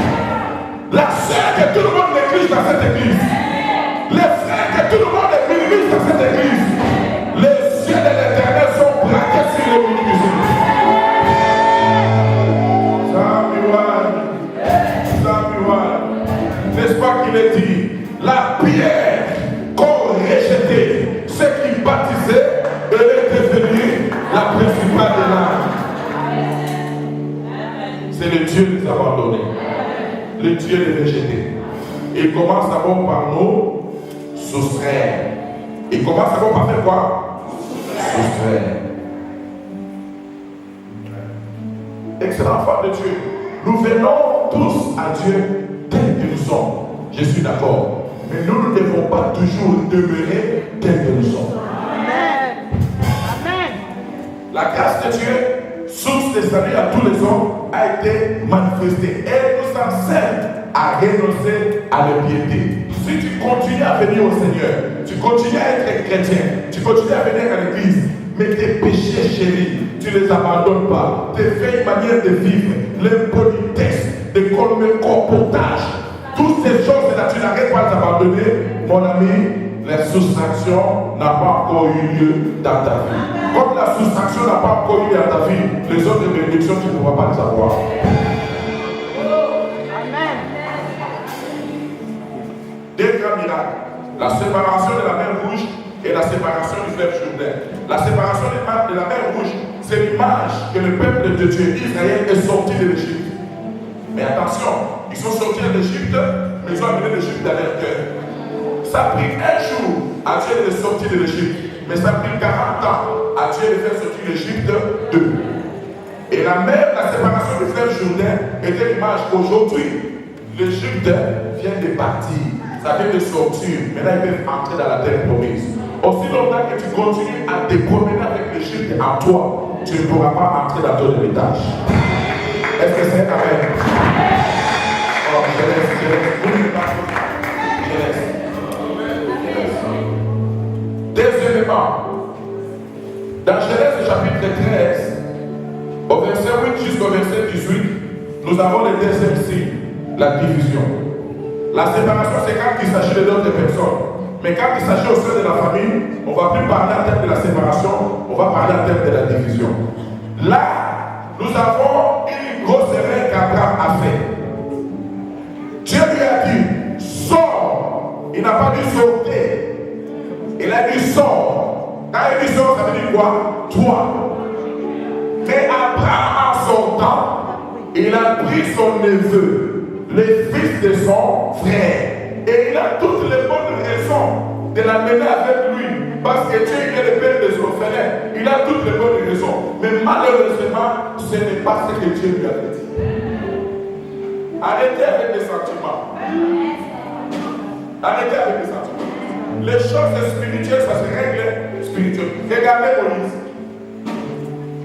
la sœur que tout le monde néglige dans cette église, les frères que tout le monde minimise dans cette église, les yeux de l'Éternel sont braqués sur les minimisés. Samuel, n'est-ce pas qu'il est dit, la pierre qu'on rejetait, ceux qui baptisaient, elle est devenue la principale de l'âme. C'est le Dieu des abandonnés, le Dieu des rejetés. Il commence d'abord par nous soustraire. Il commence d'abord par faire quoi? Soustraire. Excellent enfant de Dieu. Nous venons tous à Dieu tels que nous sommes. Je suis d'accord. Mais nous ne devons pas toujours demeurer tels que nous sommes. Amen. Amen. La grâce de Dieu, source de salut à tous les hommes, a été manifestée. Elle nous enseigne à renoncer à l'impiété. Si tu continues à venir au Seigneur, tu continues à être chrétien, tu continues à venir à l'église, mais tes péchés chéris, tu ne les abandonnes pas. Tes vieilles manières de vivre, l'impolitesse, le comportage, toutes ces choses-là, tu n'arrêtes pas d'abandonner, mon ami, la soustraction n'a pas encore eu lieu dans ta vie. Comme la soustraction n'a pas encore eu lieu dans ta vie, les autres bénédictions, tu ne pourras pas les avoir. Deux grands miracles. La séparation de la mer Rouge et la séparation du fleuve Jourdain. La séparation de la mer Rouge, c'est l'image que le peuple de Dieu, Israël, est sorti de l'Égypte. Mais attention, ils sont sortis de l'Égypte, mais ils ont amené l'Égypte dans leur cœur. Ça a pris un jour à Dieu de sortir de l'Égypte, mais ça a pris 40 ans à Dieu de faire sortir l'Égypte d'eux. Et la séparation du fleuve Jourdain était l'image qu'aujourd'hui, l'Égypte vient de partir, ça vient de sortir. Maintenant, ils peuvent entrer dans la terre promise. Aussi longtemps que tu continues à te promener avec l'Égypte en toi, tu ne pourras pas entrer dans ton héritage. Est-ce que c'est amen? Oh, je laisse. Deuxièmement, dans Genèse chapitre 13, au verset 8 jusqu'au verset 18, nous avons le deuxième signe, la division. La séparation, c'est quand il s'agit de d'autres personnes. Mais quand il s'agit au sein de la famille, on ne va plus parler en termes de la séparation, on va parler en termes de la division. Là, nous avons une grosse erreur qu'Abraham a fait. Dieu lui a dit, sors. Il n'a pas dit sortir. Il a dit sors. Quand il dit sors, ça veut dire quoi? Toi. Mais Abraham, en sortant, il a pris son neveu, le fils de son frère. Et il a toutes les bonnes raisons de l'amener avec lui. Parce que Dieu est le père des orphelins. Il a toutes les bonnes raisons. Mais malheureusement, ce n'est pas ce que Dieu lui a dit. Arrêtez avec les sentiments. Arrêtez avec les sentiments. Les choses spirituelles, ça se règle spirituellement. Regardez Moïse.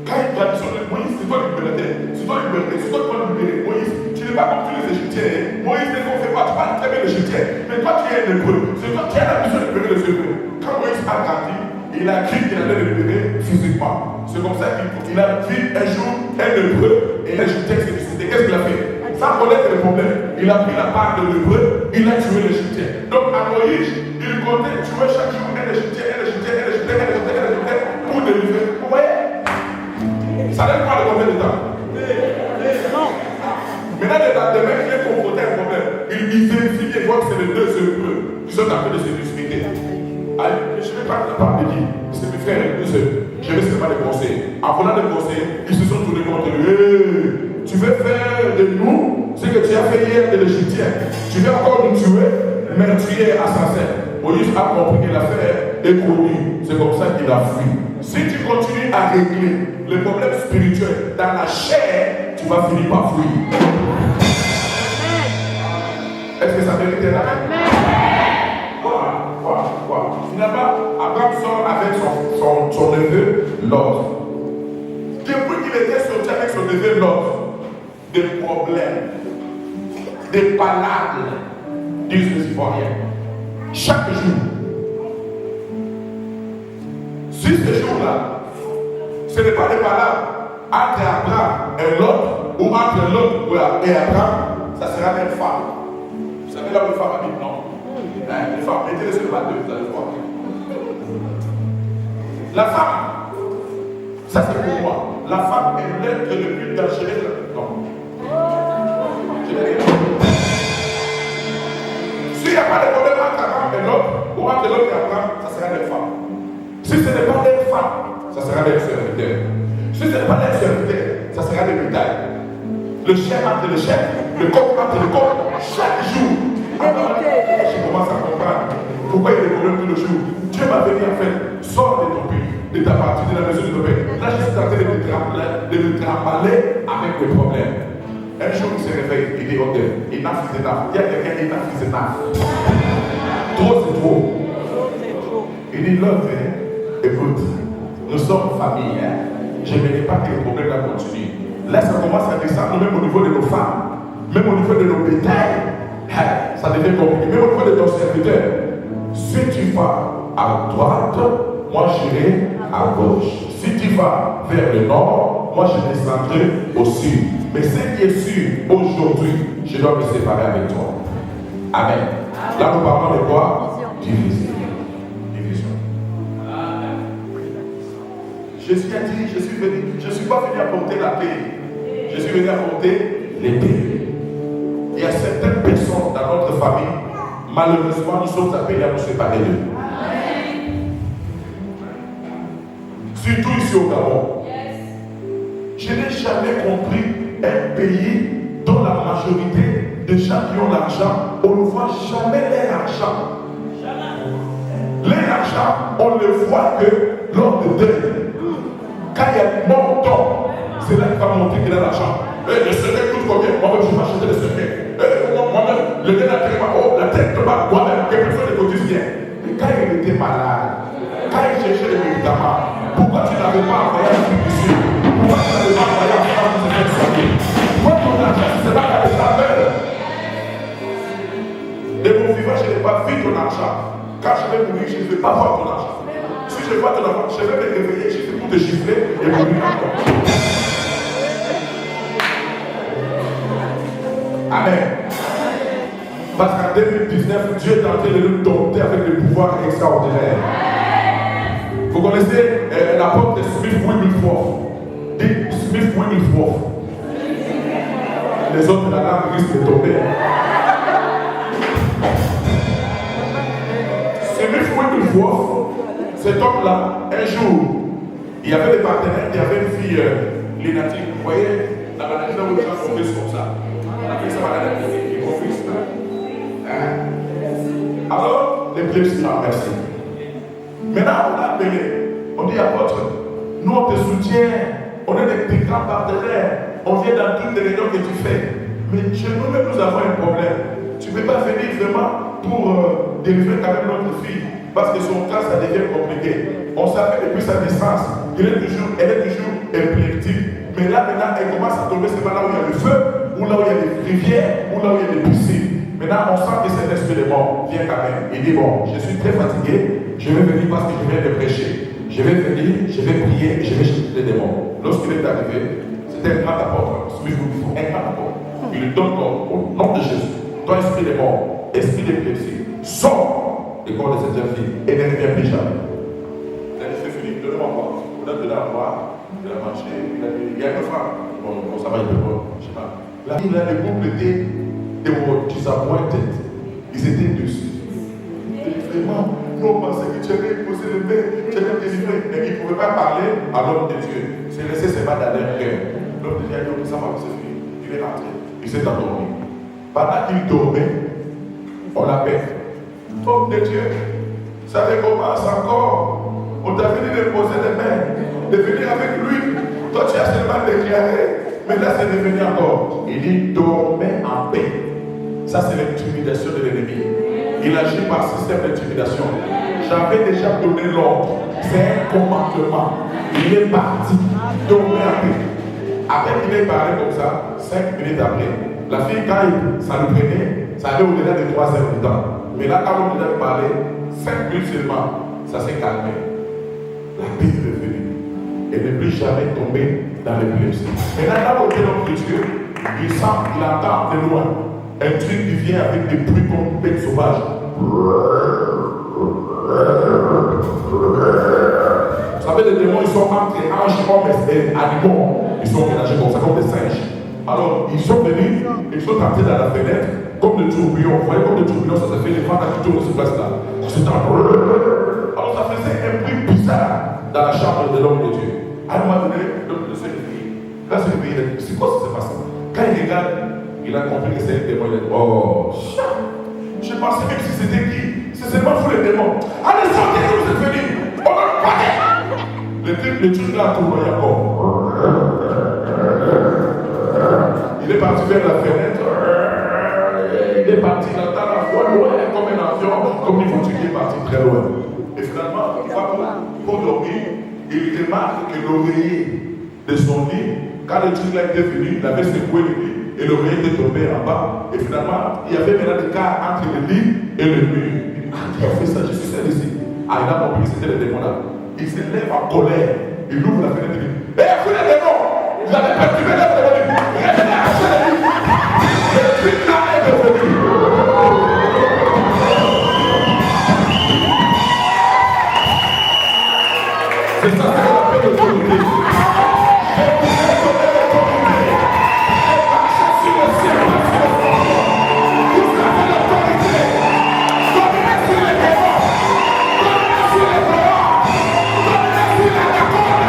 Quand il a besoin de Moïse, c'est toi qui peux l'aider. C'est toi qui peux l'aider. C'est toi qui peux libérer. Moïse, tu n'es pas comme tous les Égyptiens. Moïse, ne fait pas. Tu parles très bien l'Égyptien. Mais toi, tu es un hébreu. C'est toi qui as la mission de libérer les hébreux. Quand Moïse a grandi, il a cru qu'il allait le libérer physiquement. C'est comme ça qu'il a vu un jour un hébreu et un Égyptien s'est disputé. Qu'est-ce qu'il a fait? Sans connaître le problème, il a pris la part de l'hébreu, il a tué l'Égyptien. Donc à Moïse, il comptait tuer chaque jour un Égyptien pour délivrer. Vous voyez? Ça donne pas le combien de temps? Non. Maintenant, les mecs qui est confronté à un problème, il vérifie et voit que c'est les deux hébreux qui sont en train de se disputer. Allez, je ne vais pas parler de qui? C'est mes frères et mes sœurs. Je vais seulement les conseiller. En prenant les conseils, ils se sont tournés contre lui. Hey, tu veux faire de nous ce que tu as fait hier de l'Égyptien. Tu veux encore nous tuer, meurtrier, assassin. Moïse a compris que l'affaire est connue. C'est comme ça qu'il a fui. Si tu continues à régler les problèmes spirituels dans la chair, tu vas finir par fuir. Est-ce que ça mérite un amen? Voilà. Finalement, Abraham sort avec son neveu Lot. Depuis qu'il était sorti avec son neveu Lot, des problèmes, des palades, disent les Ivoiriens, chaque jour. Si ce jour-là, ce n'est pas des palades entre Abraham et Lot, ou entre Lot et Abraham, ça sera une femme. Vous savez là où une femme habite, non? Les femmes, mettez-les sur le bateau, vous allez voir. La femme, ça c'est pour moi. La femme est l'être le plus dangereux. Non. Je n'ai rien dit. S'il n'y a pas de problème entre Abraham et Lot, ou entre Lot et Abraham, ça sera des femmes. Si ce n'est pas des femmes, ça sera des serviteurs. Si ce n'est pas des serviteurs, ça sera des bétails. Le chien entre le chien, le coq entre le coq, chaque jour. Je commence à comprendre pourquoi il y a des problèmes tous les jours. Dieu m'a venu en fait, sors de ton pays, de ta partie, de la maison de ton pays. Là, je suis en train de me trimballer avec les problèmes. Un jour, il se réveille, il dit ok, enough is enough. Il y a quelqu'un, enough is enough. Trop, c'est trop. Il dit love, écoute, nous sommes famille. Je ne veux pas que les problèmes là continuent. Là, ça commence à descendre même au niveau de nos femmes, même au niveau de nos bétails. Ça devient compliqué. Même au niveau de nos serviteurs. Si tu vas à droite, moi j'irai à gauche. Si tu vas vers le nord, moi je descendrai au sud. Mais ce qui est sûr, aujourd'hui, je dois me séparer avec toi. Amen. Là, nous parlons de quoi? Division. Jésus a dit, je ne suis pas venu apporter la paix. Je suis venu apporter l'épée. Il y a certaines personnes dans notre famille, malheureusement, nous sommes appelés à nous séparer d'eux. surtout ici au Gabon. Je n'ai jamais compris un pays dont la majorité des gens qui ont l'argent, on ne voit jamais leur argent. Leur argent, on ne voit que lors de deuil. Quand il y a montant, c'est là qu'il va montrer qu'il a l'argent. Le secret coûte combien? Moi-même, je vais acheter le secret. Moi-même, le gars la tête de moi-même, que personne ne cotise bien. Mais quand il était malade, quand il cherchait les médicaments, pourquoi tu n'avais pas envoyé un truc ici? Pourquoi tu n'avais pas envoyé un truc pour se faire soigner? Pourquoi ton argent, c'est pas qu'à les travers? De mon vivant, je n'ai pas vu ton argent. Quand je vais mourir, je ne vais pas voir ton argent. Si je vois ton argent, je vais me réveiller, je vais pour te gifler et mourir encore. Amen. Parce qu'en 2019, Dieu est en train de nous dompter avec des pouvoirs extraordinaires. Vous connaissez l'apôtre Smith Wigglesworth. Dites Smith Wigglesworth. Les autres, la langue risque de tomber. Smith Wigglesworth, cet homme-là, un jour, il y avait des partenaires, il y avait une fille lunatique. Vous voyez, la maladie où les gens sont comme ça. La fille, ça va la lunatique, ils vont faire ça. Alors, l'épilepsie m'a merci. Maintenant, on a appelé, on dit apôtre, nous on te soutient, on est des grands partenaires, on vient dans toutes les réunions que tu fais. Mais chez nous-mêmes, nous avons un problème. Tu ne peux pas venir vraiment pour délivrer quand même notre fille, parce que son cas, ça devient compliqué. On savait depuis sa naissance, elle est toujours épileptique. Mais là, maintenant, elle commence à tomber, c'est pas là où il y a le feu, ou là où il y a des rivières, ou là où il y a des piscines. Maintenant, on sent que cet esprit de mort vient quand même. Il dit, bon, je suis très fatigué, je vais venir parce que je viens de prêcher. Je vais venir, je vais prier, je vais chercher les démons. Lorsqu'il est arrivé, c'était un grand apôtre, un grand apôtre. Il lui donne l'ordre au nom de Jésus. Toi, esprit de mort, esprit d'épilepsie, sors du corps de cette jeune fille et ne reviens plus jamais. Il a dit, c'est fini, donne-moi voir. On a donné à voir, il a marché, il a dit, il y a une femme. Bon, ça va, il peut voir, je sais pas. Là, il a le couple était disappointed. Ils étaient dessus. Vraiment, nous on pensait que tu allais poser le main, tu allais délivrer. Mais il ne pouvait pas parler à l'homme de Dieu. C'est laissé ses mains dans leur cœur. L'homme de Dieu a dit, ça va, c'est fini. Il est rentré. Il s'est endormi. Pendant qu'il dormait, on l'appelle. Homme de Dieu, ça recommence encore. On t'a venu de poser les mains, de venir avec lui. Toi, tu as seulement déclaré. Mais là, c'est devenu encore. Il dit, dormez en paix. Ça, c'est l'intimidation de l'ennemi. Il agit par système d'intimidation. J'avais déjà donné l'ordre. C'est un commandement. Il est parti. Dormez en paix. Après qu'il ait parlé comme ça, 5 minutes après, la fille, quand ça lui prenait, ça allait au-delà de 3 heures du temps. Mais là, quand on lui a parlé, 5 minutes seulement, ça s'est calmé. La paix est revenue. Elle n'est plus jamais tombée dans l'épilepsie. Mais là, où est l'homme de Dieu, il sent, il entend de loin un truc qui vient avec des bruits comme une bête sauvage. Vous savez, les démons, ils sont entre anges, hommes et animaux. Ils sont mélangés comme ça, comme des singes. Alors, ils sont venus, ils sont entrés dans la fenêtre, comme des tourbillons. Vous voyez, comme des tourbillons, ça se fait, les vents qui tournent sur place là. Alors, ça faisait un bruit bizarre dans la chambre de l'homme de Dieu. À un moment donné, l'homme de Dieu s'est réveillé. Quand c'est réveillé, il a dit, c'est quoi ce qui s'est passé? Quand il regarde, il a compris que c'est un démon. Il a dit, oh, je pensais même si c'était qui? C'est seulement vous les démons. Allez, sortez, vous êtes venus. On va partir. Le truc là a tourné encore. Il est parti vers la fenêtre. Il est parti dans la voie loin, comme un avion, comme une voiture qui est partie très loin. Et finalement, il va pour dormir. Il remarque que l'oreiller de son lit, quand le truc là était venu, il avait secoué le lit et l'oreiller était tombé en bas. Et finalement, il y avait maintenant des cas entre le lit et le mur. Il dit, ah, qui a fait ça? Je suis seul ici. Ah, il a compris que c'était le démon là. Il se lève en colère. Il ouvre la fenêtre et dit, hé, vous les démons! Vous avez perturbé l'œuvre de Dieu. Revenez à ce lit. Le truc là est revenu. C'est ça que l'on appelle l'autorité. Come on.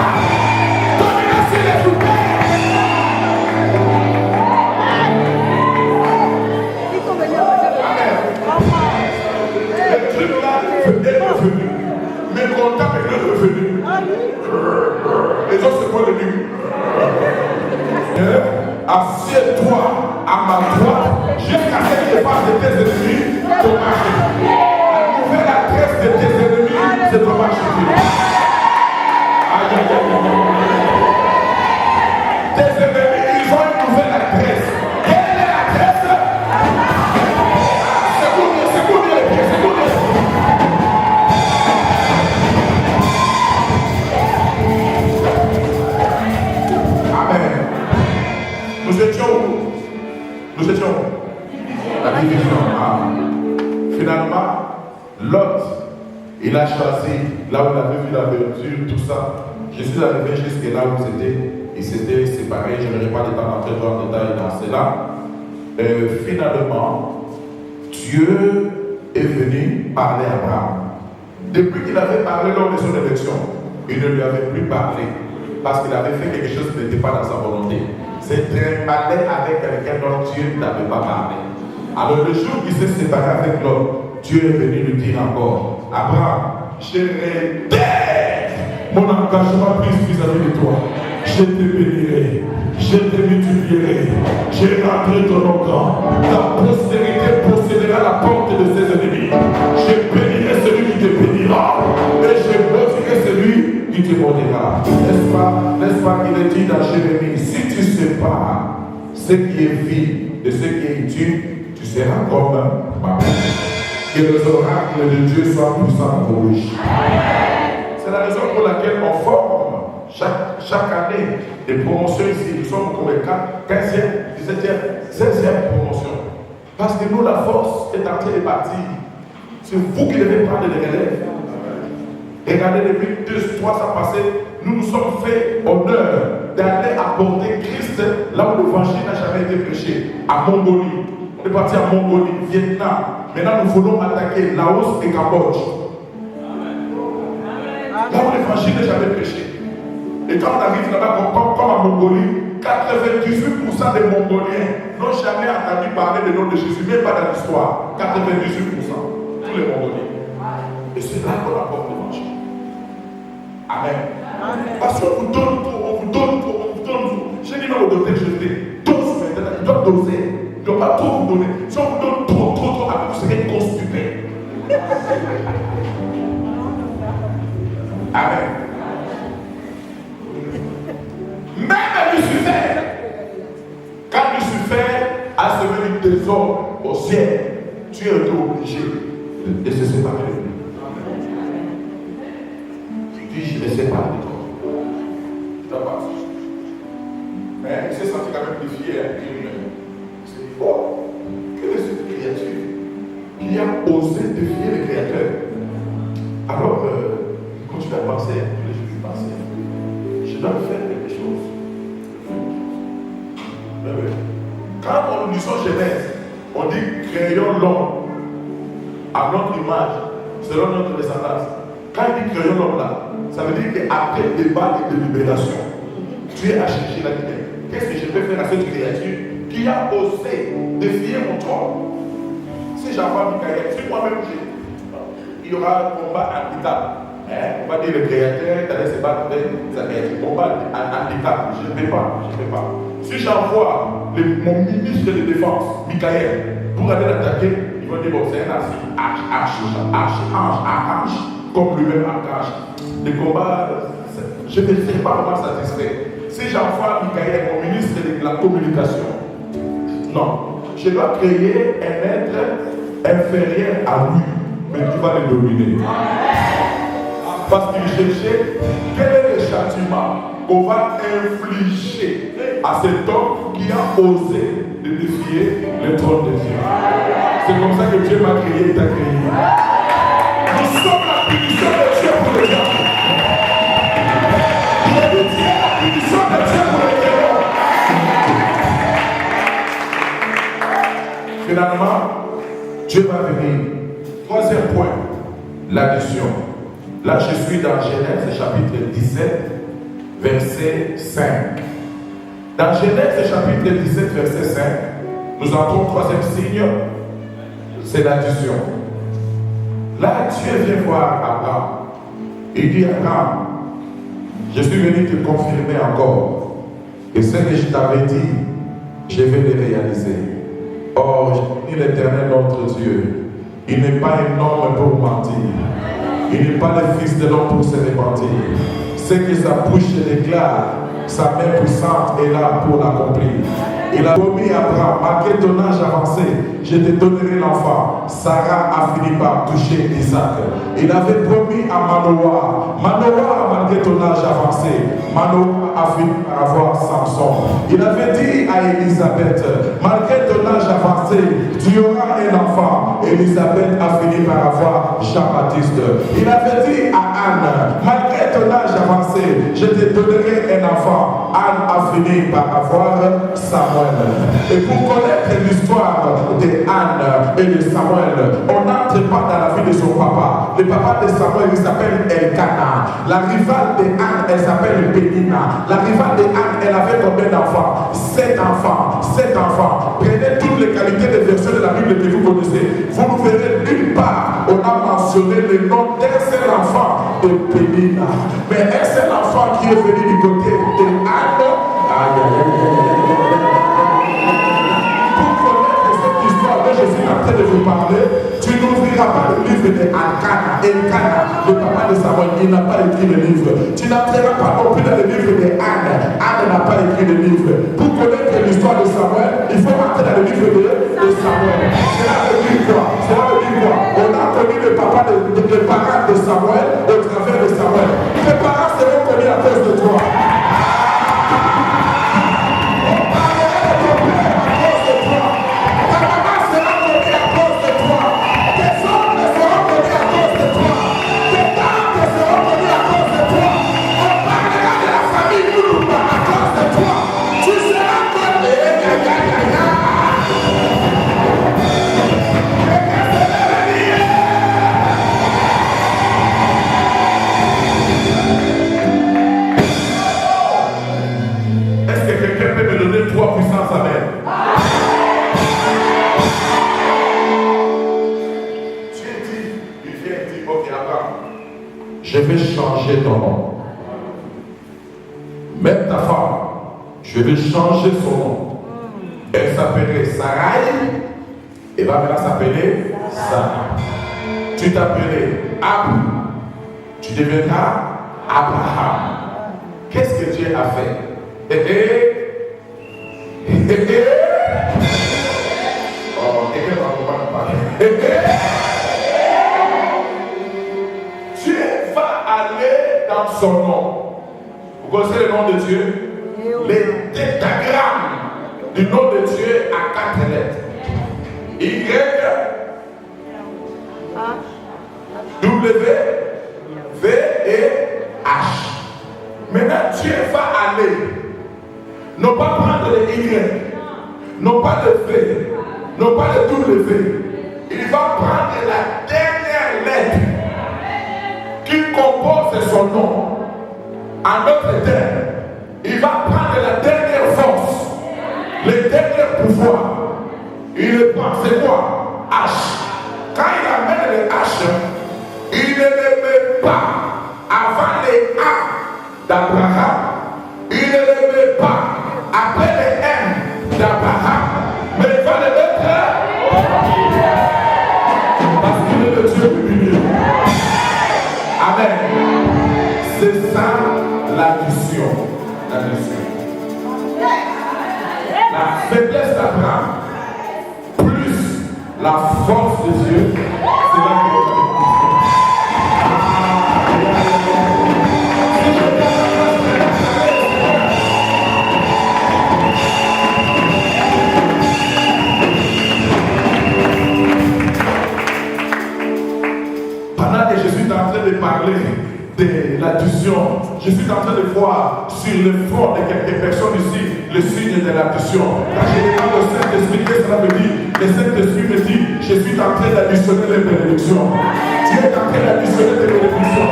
ma droite, jusqu'à ce que je fasse de tes ennemis ton marché. La nouvelle adresse de tes ennemis, c'est ton marché. Tes ennemis, ils ont une nouvelle adresse. Quelle est l'adresse? C'est pour les pieds, c'est pour les pieds. Amen. Nous étions la division. Finalement, Lot, il a choisi là où il avait vu la verdure, tout ça. Je suis arrivé jusqu'à là où ils s'étaient séparés. Je n'aurai pas le temps d'entrer dans le détail dans cela. Finalement, Dieu est venu parler à Abraham. Depuis qu'il avait parlé lors de son élection, il ne lui avait plus parlé parce qu'il avait fait quelque chose qui n'était pas dans sa volonté. C'était parler avec quelqu'un dont Dieu n'avait pas parlé. Alors le jour qu'il s'est séparé avec l'homme, Dieu est venu lui dire encore, Abraham, je réitère mon engagement pris vis-à-vis de toi. Je te bénirai, je te multiplierai, je rendrai ton nom grand. Ta postérité possédera la porte de ses ennemis. Je bénirai celui qui te bénira et je maudirai celui qui te maudira. N'est-ce pas qu'il est dit dans Jérémie, si tu sépares ce qui est vie de ce qui est inutile, tu seras comme ma mère. Que les oracles de Dieu soient puissants en vos bouches. C'est la raison pour laquelle on forme chaque année des promotions ici. Nous sommes comme les 15e, 17e, 16e promotion. Parce que nous, la force est en train de bâtir. C'est vous qui devez prendre les relèves. Regardez, depuis 2-3 ans passés, nous nous sommes fait honneur d'aller apporter Christ là où l'évangile n'a jamais été prêché, à Mongolie. On est parti à Mongolie, Vietnam. Maintenant, nous voulons attaquer Laos et Cambodge. Là où l'évangile n'est jamais prêché. Et quand on arrive là-bas, comme à Mongolie, 98% des Mongoliens n'ont jamais entendu parler du nom de Jésus, même pas dans l'histoire. 98%. Tous les Mongoliens. Et c'est là qu'on apporte l'évangile. Amen. Parce qu'on vous donne tout, on vous donne tout, on vous donne tout. J'ai dit non au docteur, je dis, dose maintenant, il doit doser. Il ne doit pas trop vous donner. Si on vous donne trop, après vous serez constipé. Amen. Même Lucifer, quand Lucifer a semé le trésor au ciel, tu es obligé de se séparer de lui. Tu dis, je me sépare de toi. Tu n'as pas. Mais il s'est senti quand même défié. Il s'est dit, oh, quelle est cette créature qui a osé défier le Créateur? Alors, il continue à penser, tous les jours, il pensait, je dois faire quelque chose. Quand on lit son Genèse, on dit créons l'homme à notre image, selon notre descendance. Quand il dit créons l'homme là, ça veut dire qu'après le débat et de libération, tu es à chercher la lumière. Qu'est-ce que je peux faire à cette créature qui a osé défier mon trône? Si j'envoie Michael, si moi-même il y aura un combat handicap. On va dire le créateur, d'aller se battre avec sa créature. Combat handicap, je ne peux pas. Si j'envoie mon ministre de défense, Michael, pour aller l'attaquer, ils vont dire bon, c'est un archange, comme lui-même archange. Le combat, je ne sais pas comment satisfaire. Si j'envoie Michael, mon ministre de la communication, non, je dois créer un être inférieur à lui, mais qui va le dominer. Parce qu'il cherchait quel est le châtiment qu'on va infliger à cet homme qui a osé de défier le trône de Dieu. C'est comme ça que Dieu m'a créé et t'a créé. Nous sommes la punition de Dieu pour les gens. La punition de Dieu pour les gens. Finalement, Dieu va venir. Troisième point, l'addition. Là, je suis dans Genèse chapitre 17, verset 5. Dans Genèse chapitre 17, verset 5, nous entrons au troisième signe, c'est l'addition. Là, Dieu vient voir Abraham. Il dit à Abraham, je suis venu te confirmer encore que ce que je t'avais dit, je vais le réaliser. Oh, je bénis l'Éternel notre Dieu. Il n'est pas un homme pour mentir. Il n'est pas le fils de l'homme pour se repentir. Ce que sa bouche déclare, sa main puissante est là pour l'accomplir. Il a promis à Abraham, malgré ton âge avancé, je te donnerai l'enfant. Sarah a fini par toucher Isaac. Il avait promis à Manoah, malgré ton âge avancé, Manoah a fini par avoir Samson. Il avait dit à Élisabeth, malgré ton âge avancé, tu auras un enfant. Élisabeth a fini par avoir Jean-Baptiste. Il avait dit à Anne, malgré ton âge avancé, je te donnerai un enfant. Anne a fini par avoir Samuel. Et pour connaître l'histoire de Anne et de Samuel, on n'entre pas dans la vie de son papa. Le papa de Samuel, il s'appelle Elkanah. La rivale de Anne, elle s'appelle Pénina. La rivale de Anne, elle avait combien d'enfants? 7 enfants. 7 enfants. Prenez toutes les qualités des versets de la Bible que vous connaissez. Vous ne verrez nulle part on a mentionné le nom d'un seul enfant de Pénina. Mais un seul enfant qui est venu du côté de Anne. Je suis en train de vous parler, tu n'ouvriras pas le livre de Elkanah. Le papa de Samuel, il n'a pas écrit le livre. Tu n'entreras pas non plus dans le livre de Anne. Anne n'a pas écrit le livre. Pour connaître l'histoire de Samuel, il faut rentrer dans le livre de Samuel. Cela veut dire quoi? Cela veut dire quoi? On a connu le papa les parents de Samuel au travers de Samuel. Tes parents seront connus à cause de toi. Je vais changer ton nom. Même ta femme, je vais changer son nom. Elle s'appelait Sarai et va maintenant s'appeler Sarah. Tu t'appelais Ab, tu deviendras Abraham. Qu'est-ce que Dieu a fait? Oh, quelqu'un va pouvoir parler. Dans son nom. Vous connaissez le nom de Dieu? Les tétagrammes du nom de Dieu à 4 lettres. Y, W, V et H. Maintenant, Dieu va aller. Non pas prendre le Y, non pas le V, non pas le W. Il va prendre la dernière lettre qui compose son nom. En d'autres termes, il va prendre la dernière force, le dernier pouvoir. Il le prend, c'est quoi? H. Quand il amène le H, il ne le met pas avant les A d'Abraham. Il ne le met pas après les M d'Abraham. Mais il va le mettre parce qu'il est le Dieu du milieu. Amen. C'est ça l'addition. La faiblesse d'Abraham plus la force de Dieu, c'est là que l'on pendant que je suis en train de parler de l'addition, je suis en train de voir sur le front de quelques personnes ici le signe de l'addition. Quand je demande au Saint-Esprit, qu'est-ce que cela veut dire? Le Saint-Esprit me dit, je suis en train d'additionner les bénédictions. Tu es en train d'additionner tes bénédictions.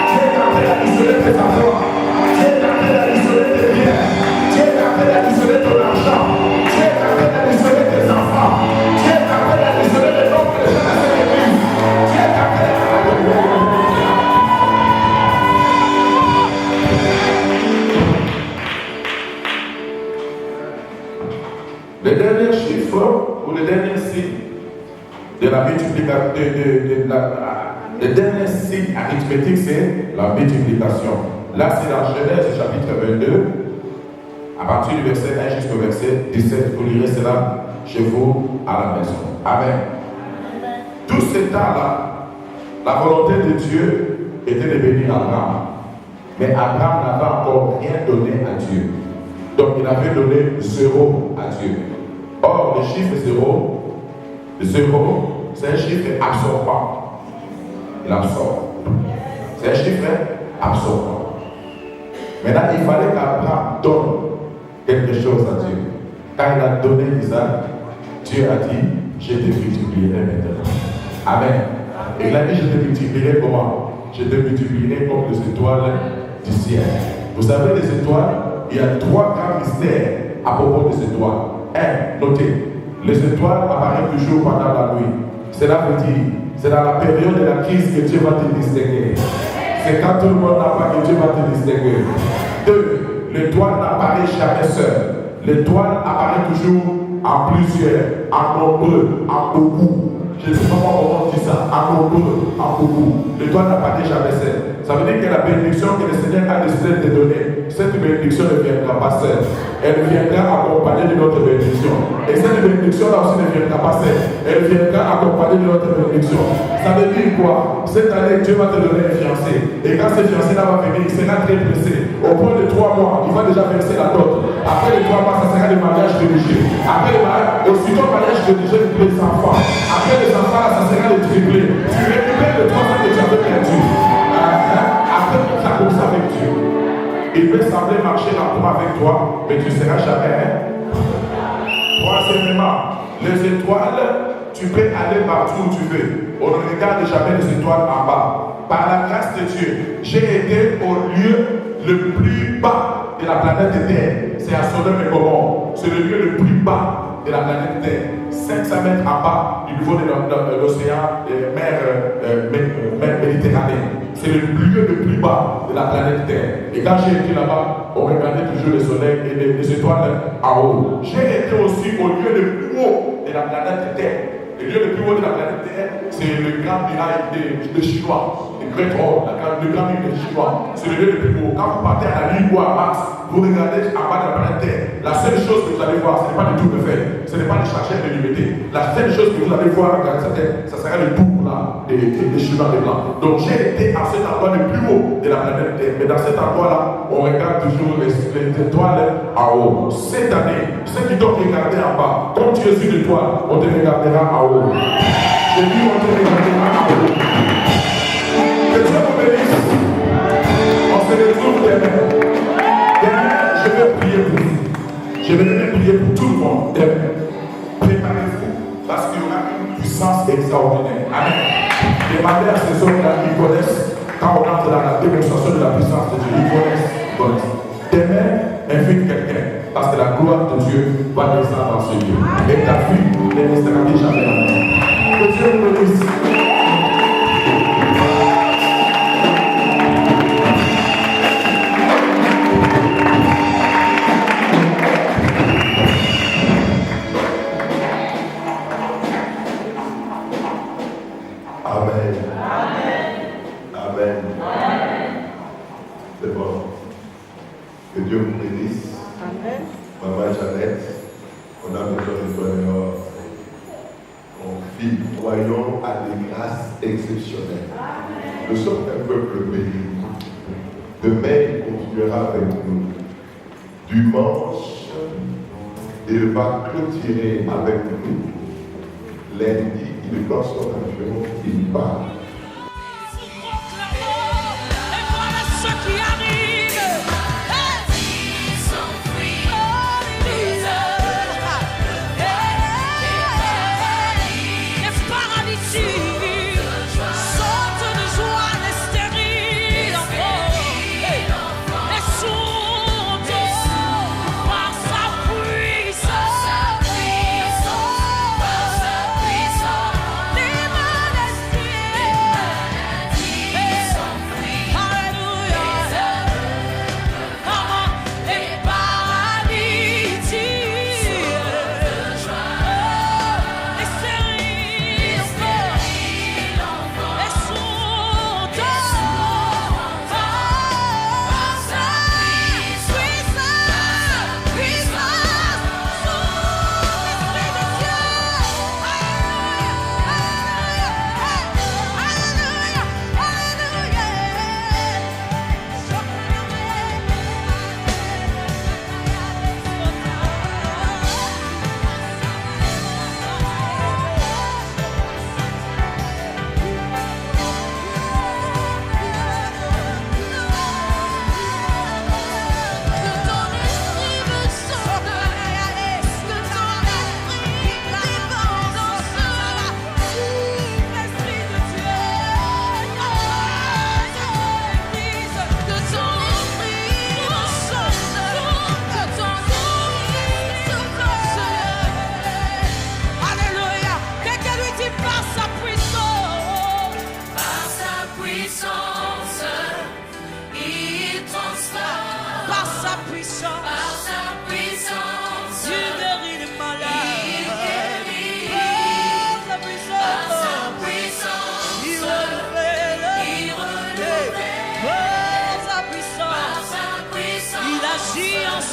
Tu es en train d'additionner tes enfants. Tu es en train d'additionner tes biens. Tu es en train d'additionner ton argent. Tu es en train d'additionner tes enfants. Tu es en train d'additionner les noms que les gens dans cette église. Tu es en train d'additionner. Le dernier chiffre, ou le dernier signe de la multiplication, le dernier signe arithmétique, c'est la multiplication. Là, c'est dans Genèse chapitre 22, à partir du verset 1 jusqu'au verset 17. Vous lirez cela chez vous à la maison. Amen. Tout ce temps-là, la volonté de Dieu était de bénir Abraham. Mais Abraham n'avait encore rien donné à Dieu. Donc il avait donné 0 à Dieu. Or, le chiffre 0, c'est un chiffre absorbant. Il absorbe. C'est un chiffre absorbant. Maintenant, il fallait qu'Abraham donne quelque chose à Dieu. Quand il a donné Isaac, Dieu a dit, je te multiplierai maintenant. Amen. Et il a dit, je te multiplierai comment? Je te multiplierai comme les étoiles du ciel. Vous savez, les étoiles, il y a 3 grands mystères à propos des étoiles. 1, notez, les étoiles apparaissent toujours pendant la nuit. Cela veut dire, c'est dans la période de la crise que Dieu va te distinguer. C'est quand tout le monde n'a pas que Dieu va te distinguer. 2, l'étoile n'apparaît jamais seule. L'étoile apparaît toujours en plusieurs, en nombreux, en beaucoup. Je ne sais pas comment on dit ça, en nombreux, en beaucoup. L'étoile n'apparaît jamais seule. Ça veut dire que la bénédiction que le Seigneur a décidé de donner, cette bénédiction ne viendra pas seule. Elle viendra accompagnée d'une autre bénédiction. Et cette bénédiction-là aussi ne viendra pas seule. Elle viendra accompagnée d'une autre bénédiction. Ça veut dire quoi? Cette année, Dieu va te donner un fiancé. Et quand ce fiancé-là va venir, il sera très pressé. Au bout de 3 mois, il va déjà verser la dot. Après les 3 mois, ça sera le mariage religieux. Après le mariage, aussitôt le mariage religieux, les enfants. Après les enfants, ça sera le triplé. Tu récupères les 3 ans que tu avais perdu. Après, ça commence avec Dieu. Il peut sembler marcher lentement avec toi, mais tu ne seras jamais. Troisièmement, les étoiles, tu peux aller partout où tu veux. On ne regarde jamais les étoiles en bas. Par la grâce de Dieu, j'ai été au lieu le plus bas de la planète Terre. C'est à Sodome et Gomorrhe. C'est le lieu le plus bas de la planète Terre. 500 mètres en bas du niveau de l'océan, mer Méditerranée. C'est le lieu le plus bas de la planète Terre. Et quand j'ai été là-bas, on regardait toujours le soleil et les étoiles en haut. J'ai été aussi au lieu le plus haut de la planète Terre. Le lieu le plus haut de la planète Terre, c'est le grand muraille de Chinois. Le Great Hall, le grand muraille de Chinois. C'est le lieu le plus haut. Quand vous partez à la Lune ou à Mars, vous regardez en bas de la planète Terre. La seule chose que vous allez voir, ce n'est pas le tour de fer, ce n'est pas le chargeur de l'humidité. La seule chose que vous allez voir en regardant cette terre, ça sera le tour là, des Chinois des Blancs. Donc j'ai été à cet endroit le plus haut de la planète Terre. Mais dans cet endroit-là, on regarde toujours les étoiles en haut. Cette année, ceux qui doivent regarder en bas, comme tu es une étoile, on te regardera en haut. J'ai dit, on te regardera en haut. Que Dieu vous bénisse. On se retrouve demain. Demain, je vais prier pour vous. Je vais même prier pour tout le monde. Demain, préparez-vous parce qu'il y aura une puissance extraordinaire. Amen. Demandez à ces hommes-là qui connaissent, quand on entre dans la démonstration de la puissance de Dieu, ils connaissent. Demain, invite quelqu'un parce que la gloire de Dieu va descendre dans ce lieu. Et ta fille ne restera jamais. Que Dieu vous bénisse. Amen. Amen. C'est bon. Que Dieu vous bénisse. Amen. Maman Jeannette, on a besoin de toi dehors. Mon fils, croyons à des grâces exceptionnelles. Nous sommes un peuple béni. Demain, il continuera avec nous. Dimanche, il va clôturer avec nous. Lundi, il prend son avion, il part. Et voilà ce qui arrive. Ils sont free. Les paralytiques sortent de joie, les stériles enfants, les sourds par sa puissance. Les maladies.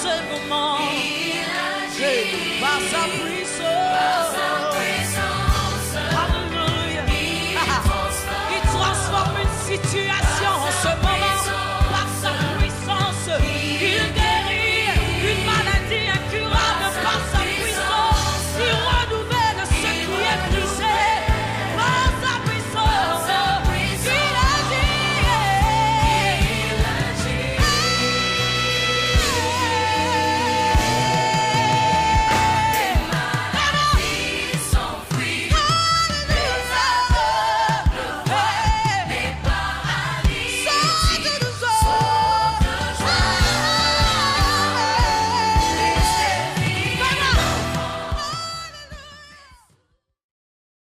ce moment. Par sa